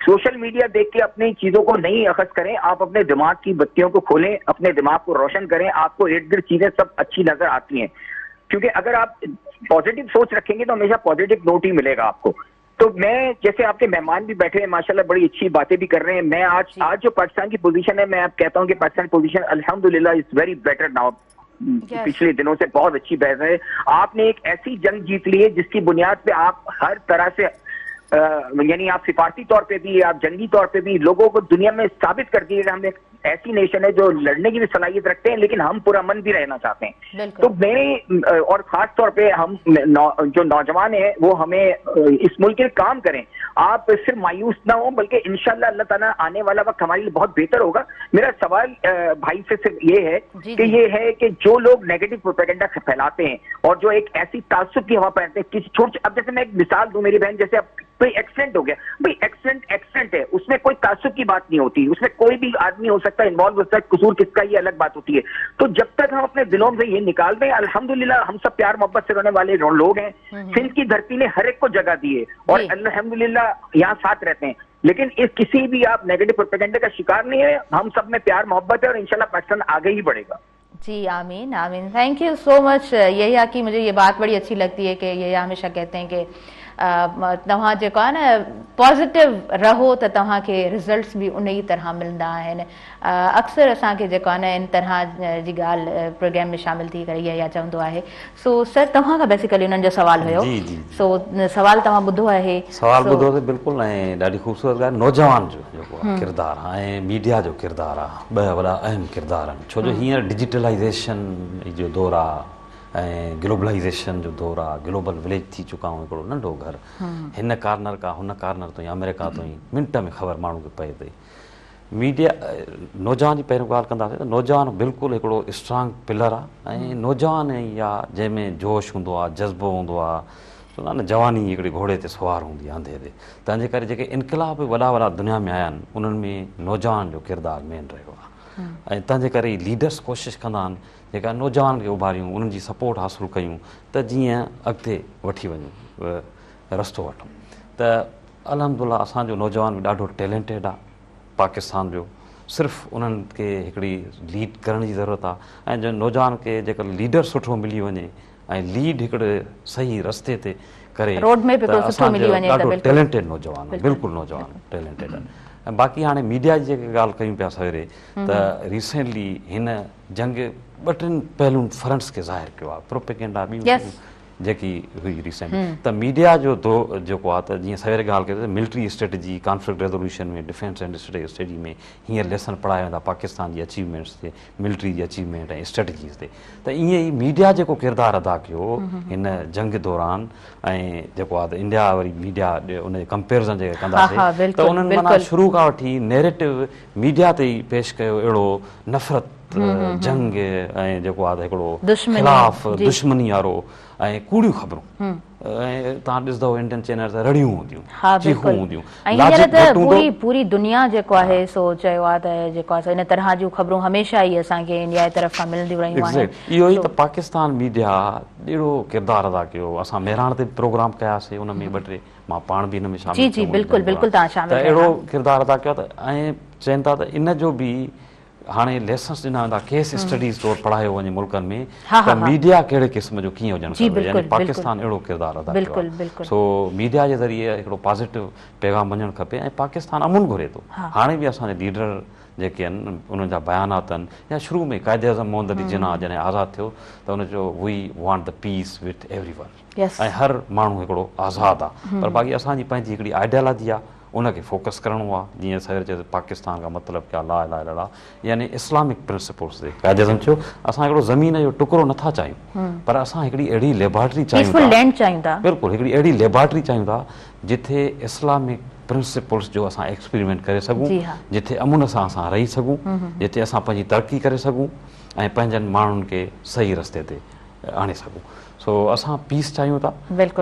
सोशल मीडिया देख के अपनी चीजों को नहीं अखज़ करें, आप अपने दिमाग की बत्तियों को खोलें, अपने दिमाग को रोशन करें। आपको इर्द गिर्द चीजें सब अच्छी नजर आती हैं, क्योंकि अगर आप पॉजिटिव सोच रखेंगे तो हमेशा पॉजिटिव नोट ही मिलेगा आपको। तो मैं, जैसे आपके मेहमान भी बैठे हैं माशाल्लाह, बड़ी अच्छी बातें भी कर रहे हैं। मैं आज जो पाकिस्तान की पोजीशन है, मैं आप कहता हूं कि पाकिस्तान की पोजीशन अल्हम्दुलिल्लाह इज वेरी बेटर नाउ। पिछले दिनों से बहुत अच्छी बहस है। आपने एक ऐसी जंग जीत ली है जिसकी बुनियाद पे आप हर तरह से यानी आप सिफारती तौर पे भी, आप जंगी तौर पे भी लोगों को दुनिया में साबित कर दिए कि हम एक ऐसी नेशन है जो लड़ने की भी सलाहियत रखते हैं, लेकिन हम पुरअमन भी रहना चाहते हैं। तो मेरे, और खास तौर पे हम जो नौजवान हैं वो हमें इस मुल्क के लिए काम करें। आप सिर्फ मायूस ना हो, बल्कि इंशाल्लाह अल्लाह ताला आने वाला वक्त हमारे लिए बहुत बेहतर होगा। मेरा सवाल भाई से सिर्फ ये है कि ये है कि जो लोग नेगेटिव प्रोपेगेंडा फैलाते हैं और जो एक ऐसी ताज्जुब की हवा फैलाते हैं, किसी छोटे, अब जैसे मैं एक मिसाल दूं मेरी बहन, जैसे अब कोई एक्सीडेंट हो गया, भाई एक्सीडेंट है, उसमें कोई ताज्जुब की बात नहीं होती, उसमें कोई भी आदमी हो सकता है, इन्वॉल्व हो सकता है, कसूर किसका ये अलग बात होती है। तो जब तक हम अपने दिलों से ये निकाल दें, अल्हम्दुलिल्लाह हम सब प्यार मोहब्बत से रहने वाले लोग हैं। सिंध की धरती ने हर एक को जगह दी है और अल्हम्दुलिल्लाह यहाँ साथ रहते हैं, लेकिन इस किसी भी आप नेगेटिव प्रोपेगेंडा का शिकार नहीं है। हम सब में प्यार मोहब्बत है और इंशाल्लाह पाकिस्तान आगे ही बढ़ेगा। जी, आमीन आमीन। Thank you so much. यही कि मुझे ये बात बड़ी अच्छी लगती है कि ये हमेशा कहते हैं कि तव्हां जेको आहे न पॉज़िटिव रहो त तव्हांखे रिज़ल्ट्स बि उन ई तरह मिलंदा आहिनि। अक्सर असांखे जेको आहे न इन तरह जी ॻाल्हि प्रोग्राम में शामिल थी करे इहा चवंदो आहे। सो सर, तव्हां खां बेसिकली उन्हनि जो सवाल हुयो। सो सवाल तव्हां ॿुधो आहे? सवाल ॿुधो त बिल्कुलु, ऐं ॾाढी ख़ूबसूरत ॻाल्हि। नौजवान जो जेको किरदारु आहे ऐं मीडिया जो किरदारु आहे, ॿ वॾा अहम किरदार आहिनि। छो जो हींअर डिजिटलाइज़ेशन जो दौरु आहे ऐं ग्लोबलाइज़ेशन जो दौरु आहे। ग्लोबल विलेज थी चुका आहियूं, हिकिड़ो नंढो घर, हिन कार्नर खां हुन कार्नर ताईं, अमेरिका ताईं मिंट में ख़बर माण्हू खे पए थी। मीडिया, नौजवान जी पहिरियों ॻाल्हि कंदासीं त नौजवान बिल्कुलु हिकिड़ो स्ट्रांग पिलर आहे, ऐं नौजवान ई आहे जंहिंमें जोश हूंदो आहे, जज़्बो हूंदो आहे। चवंदा न जवानी हिकिड़ी घोड़े ते सुवार हूंदी आहे अंधे ते। तंहिंजे करे जेके इनकलाब वॾा वॾा दुनिया में आया आहिनि, उन्हनि में नौजवान जो किरदारु मेन रहियो आहे। ऐं तंहिंजे करे लीडर्स कोशिशि कंदा आहिनि जेका नौजवान खे उभारियूं, उन्हनि जी सपोर्ट हासिलु कयूं त जीअं अॻिते वठी वञूं। रस्तो वठूं। त अल्हम्दुलिल्लाह असांजो नौजवान बि ॾाढो टैलेंटेड आहे पाकिस्तान जो, सिर्फ़ु उन्हनि खे हिकिड़ी लीड करण जी ज़रूरत आहे। ऐं जो नौजवान खे जेकर लीडर सुठो मिली वञे ऐं लीड हिकिड़े सही रस्ते ते करे रोड में बि हिकिड़ो सुठो मिली वञे त ॾाढो बिल्कुलु टैलेंटेड नौजवान, बिल्कुलु नौजवान टैलेंटेड आहे। ऐं बाक़ी हाणे मीडिया जी जेके ॻाल्हि कयूं पिया सवेरे, त रिसेंटली हिन जंग 2-3 पहलुनि फ्रंट्स खे ज़ाहिर कयो आहे, प्रोपेगेंडा ॿियूं जेकी हुई रिसेंट, त मीडिया जो जेको आहे त जीअं सवेरे ॻाल्हि कयो त मिलिट्री स्ट्रेटजी, कॉन्फ्लिक्ट रेज़ोल्यूशन में, डिफेंस एंड स्ट्रेटजी में हीअं लेसन पढ़ाया वेंदा पाकिस्तान जी अचीवमेंट्स ते, मिलिट्री जी अचीवमेंट ऐं स्ट्रेटजीज़ ते। त ईअं ई मीडिया जेको किरदारु अदा कयो हिन जंग दौरान, ऐं जेको आहे त इंडिया वरी मीडिया उन जे कंपेरिज़न जेके कंदासीं त उन्हनि माना शुरू खां वठी नैरेटिव मीडिया ते ई पेश कयो अहिड़ो नफ़रत, जंग ऐं जेको आहे त हिकिड़ो ख़िलाफ़ दुश्मनी वारो ऐं कूड़ियूं ख़बरूं। ऐं तव्हां ॾिसंदव इंडियन चैनल ते रड़ियूं हूंदियूं, चीखूं हूंदियूं, हींअर त पूरी दुनिया जेको आहे सो चयो आहे त जेको आहे इन तरह जूं ख़बरूं हमेशह ई असांखे इंडिया जी तरफ़ खां मिलंदियूं रहियूं आहिनि। इहो ई त पाकिस्तान मीडिया अहिड़ो किरदारु अदा कयो। असां मेराण ते प्रोग्राम कयासीं, उन में 2-3 मां पाण बि हिन में शामिल, जी बिल्कुलु बिल्कुलु तव्हां शामिल, त अहिड़ो किरदारु अदा कयो। त ऐं चवनि था त इन जो बि हाणे लेसन्स ॾिना वेंदा, केस स्टडीज़ तौरु पढ़ायो वञे मुल्कनि में त मीडिया कहिड़े क़िस्म जो कीअं हुजणु खपे, यानी पाकिस्तान अहिड़ो किरदारु अदा कयो आहे। सो मीडिया जे ज़रिए हिकिड़ो पॉज़िटिव पैगाम वञणु खपे ऐं पाकिस्तान अमुन घुरे थो। हाणे बि असांजे लीडर जेके आहिनि उन्हनि जा बयानात आहिनि, या शुरू में क़ाइदे आज़म मोहम्मद अली जिन्ना जॾहिं आज़ादु थियो त हुनजो we want the peace with everyone, ऐं हर माण्हू हिकिड़ो आज़ादु आहे, पर बाक़ी असांजी पंहिंजी हिकिड़ी आइडियोलॉजी आहे, उनखे फोकस करणो आहे। जीअं सवेरे चयो पाकिस्तान का मतिलबु क्या ला इलाहा इल्लल्लाह, यानी इस्लामिक प्रिंसिपल्स ते क़ाइदे आज़म चयो असां हिकिड़ो ज़मीन जो टुकड़ो नथा चाहियूं, पर असां हिकिड़ी अहिड़ी लेबॉरेटरी चाहियूं था, बिल्कुलु हिकिड़ी अहिड़ी लेबॉरेटरी चाहियूं था जिथे इस्लामिक प्रिंसिपल्स जो असां एक्सपेरिमेंट करे सघूं, जिथे अमुन सां असां रही सघूं, जिथे असां पंहिंजी तरक़ी करे सघूं ऐं पंहिंजनि माण्हुनि खे सही रस्ते ते आणे सघूं। सो असां पीस चाहियूं था।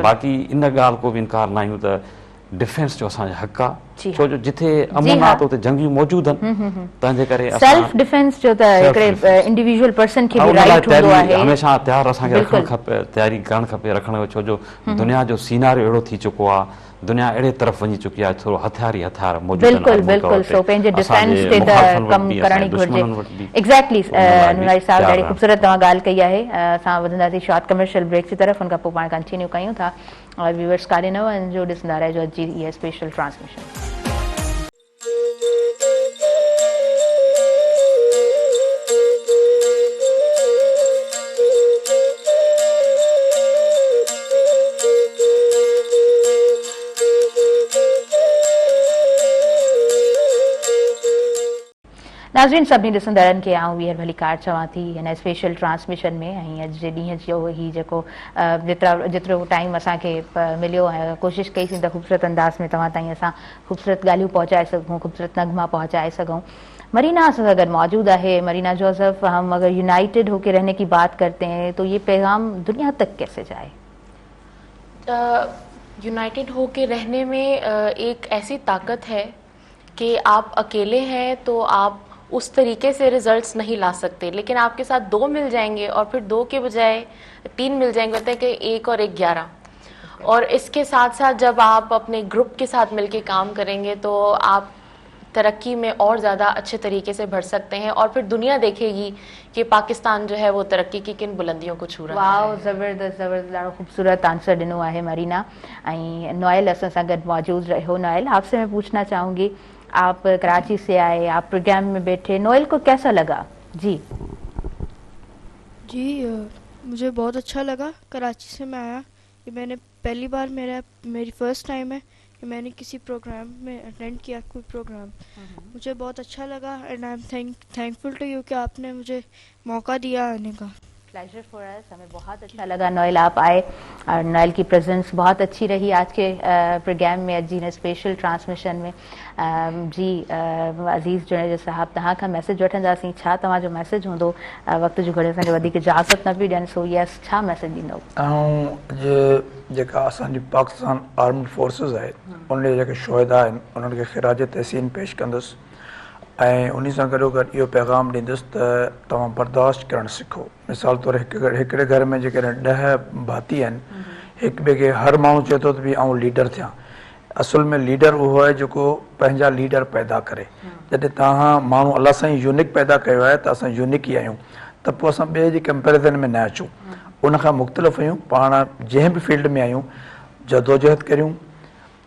बाक़ी इन ॻाल्हि को बि इनकार न आहियूं त डिफेंस जो असांजो हक़ आहे, छो जो जिथे अमन आहे त उते जंगियूं मौजूदु आहिनि, तंहिंजे करे सेल्फ डिफेंस जो त हिकिड़े इंडिविजुअल पर्सन खे बि राइट हूंदो आहे, हमेशह तयारु असांखे रखणु खपे, तयारी करणु खपे, रखणु, छो जो दुनिया जो सीनारियो अहिड़ो थी चुको आहे, दुनिया अहिड़े तरफ़ वञी चुकी आहे, थोरो हथियार मौजूदु आहिनि। बिल्कुलु बिल्कुलु, सो पंहिंजे डिफेंस ते त कमु करण ई घुरिजे। एग्ज़ैक्टली नुराई साहब, ॾाढी ख़ूबसूरत तव्हां ॻाल्हि कई आहे। असां वधंदासीं शॉर्ट कमर्शियल ब्रेक जी तरफ़, उन खां पोइ पाण कंटिन्यू कयूं था और व्यूअर्स काॾे न वञिजो, ॾिसंदा रहिजो अॼु जी इहा स्पेशल ट्रांसमिशन। नाज़रीन, सभिनी ॾिसंदड़नि खे आऊं वीहर भलीकार चवां थी हिन स्पेशल ट्रांसमिशन में। ऐं अॼु जे ॾींहं जो ही जेको जेतिरो टाइम असांखे मिलियो ऐं कोशिशि कईसीं त ख़ूबसूरत अंदाज़ में तव्हां ताईं असां ख़ूबसूरत ॻाल्हियूं पहुचाए सघूं, ख़ूबसूरत नगमा पहुचाए सघूं। मरीना असां सां गॾु मौजूद है। मरीना जोसेफ, हम अगर यूनाइटेड होकर रहने की बात करते हैं तो ये पैगाम दुनिया तक कैसे जाए? यूनाइटेड होकर रहने में एक ऐसी ताकत है कि आप अकेले हैं तो आप उस तरीके से रिजल्ट्स नहीं ला सकते, लेकिन आपके साथ 2 मिल जाएंगे और फिर 2 के बजाय 3 मिल जाएंगे, होता है कि 1 और 1 11। और इसके साथ साथ जब आप अपने ग्रुप के साथ मिलके काम करेंगे तो आप तरक्की में और ज़्यादा अच्छे तरीके से बढ़ सकते हैं और फिर दुनिया देखेगी कि पाकिस्तान जो है वो तरक्की की किन बुलंदियों को छू रहा है। वाह, ज़बरदस्त ज़बरदस्त, ॾाढो ख़ूबसूरत आंसर ॾिनो आहे मरीना। ऐं नोएल असां सां गॾु मौजूद रहियो। नोएल, आपसे मैं पूछना चाहूँगी, आप कराची से आए, आप प्रोग्राम में बैठे, नोएल को कैसा लगा? जी मुझे बहुत अच्छा लगा। कराची से मैं आया, कि मैंने पहली बार मेरी फर्स्ट टाइम है कि मैंने किसी प्रोग्राम में अटेंड किया, कोई प्रोग्राम। मुझे बहुत अच्छा लगा and I am thankful to you कि आपने मुझे मौका दिया आने का। प्लेजर फॉर अस, हमें बहुत अच्छा लगा नोएल आप आए और नोएल की प्रेजेंस बहुत अच्छी रही आज के प्रोग्राम में, अजी ने स्पेशल ट्रांसमिशन में। जी अज़ीज़ जुनेद साहब, तव्हां खां मैसेज वठंदासीं, छा तव्हांजो मैसेज हूंदो? वक़्त जो घड़ी असांखे वधीक इजाज़त न पई ॾियनि, सो यस, छा मैसेज ॾींदो? ऐं जेका असांजी पाकिस्तान आर्म्ड फोर्सिस आहे उन जे जेके शोहिदा आहिनि उन्हनि खे ख़िराज तहसीन पेश कंदुसि ऐं उन सां गॾोगॾु इहो पैगाम ॾींदुसि त तव्हां बर्दाश्त करणु सिखो। मिसाल तौरु हिकिड़े घर में जेकॾहिं 10 भाती आहिनि, एक ॿिए खे हर माण्हू चए थो त भई आउं लीडर थियां। असल में लीडर उहो आहे जेको पंहिंजा लीडर पैदा करे। जॾहिं तव्हां माण्हू अलाह सां यूनिक पैदा कयो आहे त असां यूनिक ई आहियूं, त पोइ असां ॿिए जे कंपेरिज़न में न अचूं। उनखां मुख़्तलिफ़ आहियूं, पाण जंहिं बि फील्ड में आहियूं जदोजहद करियूं,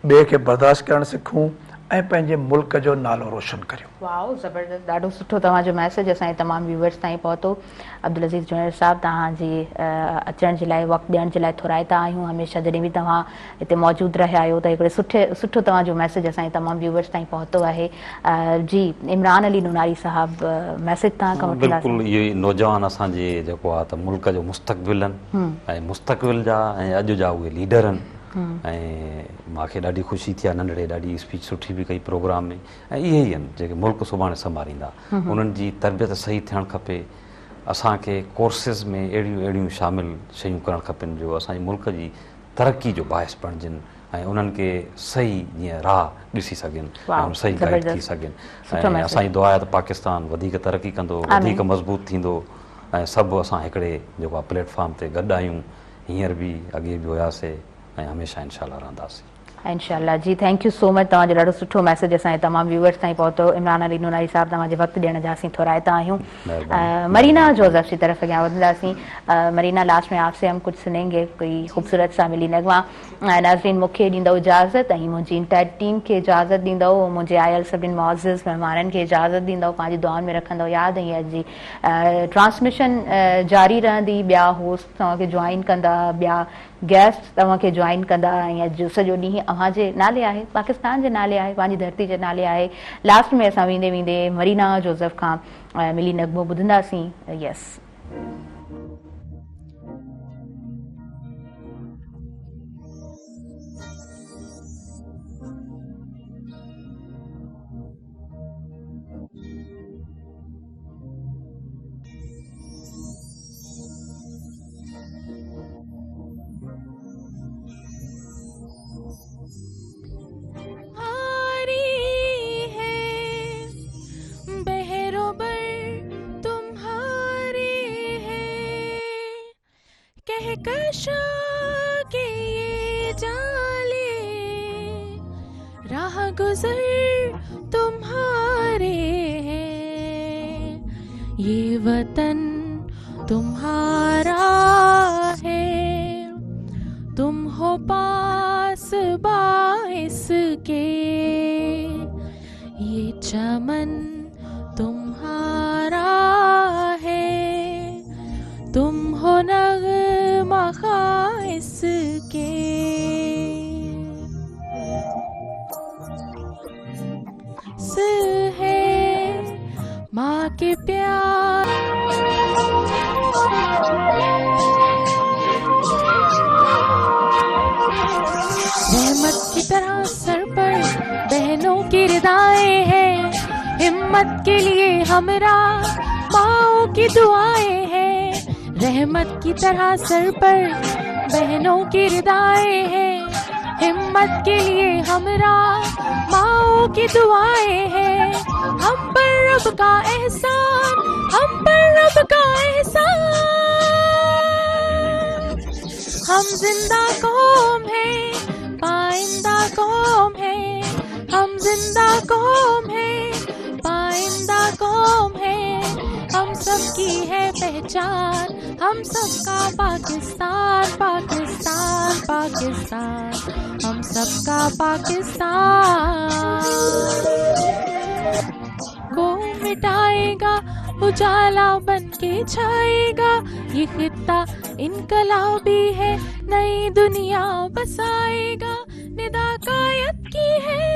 ॿिए खे बर्दाश्त करणु सिखूं ऐं पंहिंजे मुल्क जो नालो रोशन करियूं। वाओ, ज़बरदस्त, ॾाढो सुठो तव्हांजो मैसेज असांजे तमामु व्यूवर्स ताईं पहुतो। अब्दुल अज़ीज़ जुनैर साहब, तव्हांजी अचण जे लाइ, वक़्तु ॾियण जे लाइ थोराइता आहियूं। हमेशह जॾहिं बि तव्हां हिते मौजूदु रहिया आहियो त हिकिड़े सुठो तव्हांजो मैसेज असांजे तमामु व्यूवर्स ताईं पहुतो आहे। जी, इमरान अली नूनारी साहब, मैसेज तव्हां खां वठंदासीं। बिल्कुलु, इहे नौजवान असांजे जेको आहे त मुल्क जो मुस्तक़बिल आहिनि ऐं मुस्तक़बिल जा ऐं अॼु जा उहे लीडर आहिनि। ऐं मूंखे ॾाढी ख़ुशी थी आहे, नंढड़े ॾाढी स्पीच सुठी बि कई प्रोग्राम में। ऐं इहे ई आहिनि जेके मुल्क सुभाणे संभालींदा। उन्हनि जी तरबियत सही थियणु खपे। असांखे कोर्सिस में अहिड़ियूं शामिलु शयूं करणु खपनि जो असांजे मुल्क जी तरक़ी जो बाहिस बणिजनि ऐं उन्हनि खे सही जीअं राह ॾिसी सघनि ऐं सही गाइड थी सघनि। ऐं असांजी दुआ आहे त पाकिस्तान वधीक तरक़ी कंदो, वधीक मज़बूत थींदो ऐं सभु असां हिकिड़े जेको आहे प्लेटफॉर्म ते गॾु आहियूं, हींअर बि अॻे बि हुयासीं ऐं हमेशह इंशाल्लाह रहंदासीं। इंशाल्लाह जी, थैंक यू सो मच। तव्हांजो ॾाढो सुठो मैसेज असांजे तमामु व्यूवर्स ताईं पहुतो। इमरान अली नूनारी साहब, तव्हांजे वक़्तु ॾियण जा असीं थोराइता आहियूं। मरीना जोज़फ की तरफ अॻियां वधंदासीं। मरीना, लास्ट में आपसे हम कुछ सुनेंगे, कोई खूबसूरत सा मिली नगमा। नाज़रीन, मूंखे ॾींदव इजाज़त ऐं मुंहिंजी इंटायर टीम खे इजाज़त ॾींदव, मुंहिंजे आयल सभिनी मुअज़्ज़िज़ महिमाननि खे इजाज़त ॾींदव, पंहिंजी दुआउनि में रखंदव यादि। ऐं अॼु जी ट्रांसमिशन जारी रहंदी, ॿिया होस्ट तव्हांखे ज्वाइन कंदा, ॿिया गेस्ट तव्हांखे ज्वाइन कंदा। ऐं अॼु सॼो ॾींहुं अव्हांजे नाले आहे, पाकिस्तान जे नाले आहे, पंहिंजी धरती जे नाले आहे। लास्ट में असां वेंदे वेंदे मरीना जोज़फ खां मिली नगमो ॿुधंदासीं। यस, के ये जाले राह गुजर तुम्हारे हैं, ये वतन तुम्हारा है, तुम हो पास बाइस के, ये चमन तुम्हारा है, तुम हो नग़मा खाइस के। है माँ के प्यार, रहमत की तरह सर पर बहनों की रिदाएं हैं, हिम्मत के लिए हमरा माओ की दुआएं हैं। रहमत की तरह सर पर बहनों की रिदाएं हैं, हिम्मत के लिए हमरा माओ की दुआएं हैं। हम पर रब का एहसान, हम पर रब का एहसान, हम जिंदा कौम है, पाइंदा कौम है, हम जिंदा कौम है, पाइंदा कौम है, हम सबकी है पहचान, हम सबका पाकिस्तान, पाकिस्तान, पाकिस्तान, हम सबका पाकिस्तान को मिटाएगा, उजाला बन के छाएगा। ये खित्ता इनकलाबी है, नई दुनिया बसाएगा। निदा कायद की है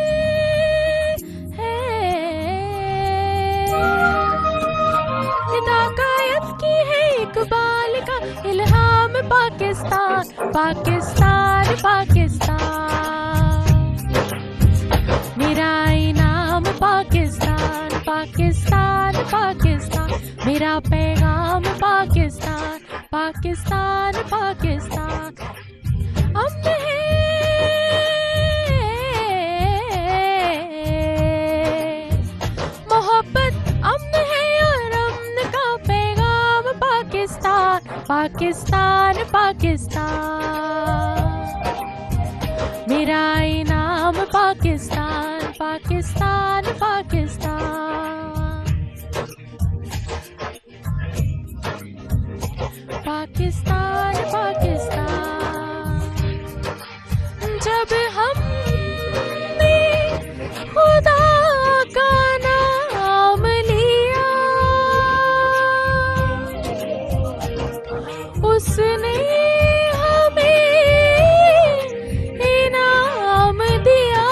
निदा कायद की है, इकबाल का इल्हाम पाकिस्तान, पाकिस्तान, पाकिस्तान, मेरा इनाम पाकिस्तान, पाकिस्तान, पाकिस्तान, मेरा पैगाम पाकिस्तान, पाकिस्तान, पाकिस्तान। अमन है मोहब्बत, अमन है और अमन का पैगाम पाकिस्तान, पाकिस्तान, पाकिस्तान। मेरा इनाम पाकिस्तान, पाकिस्तान, पाकिस्तान, पाकिस्तान, पाकिस्तान। जब हमने खुदा का नाम लिया, उसने हमें इनाम दिया।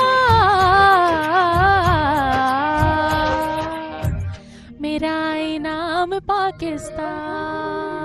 मेरा इनाम पाकिस्तान।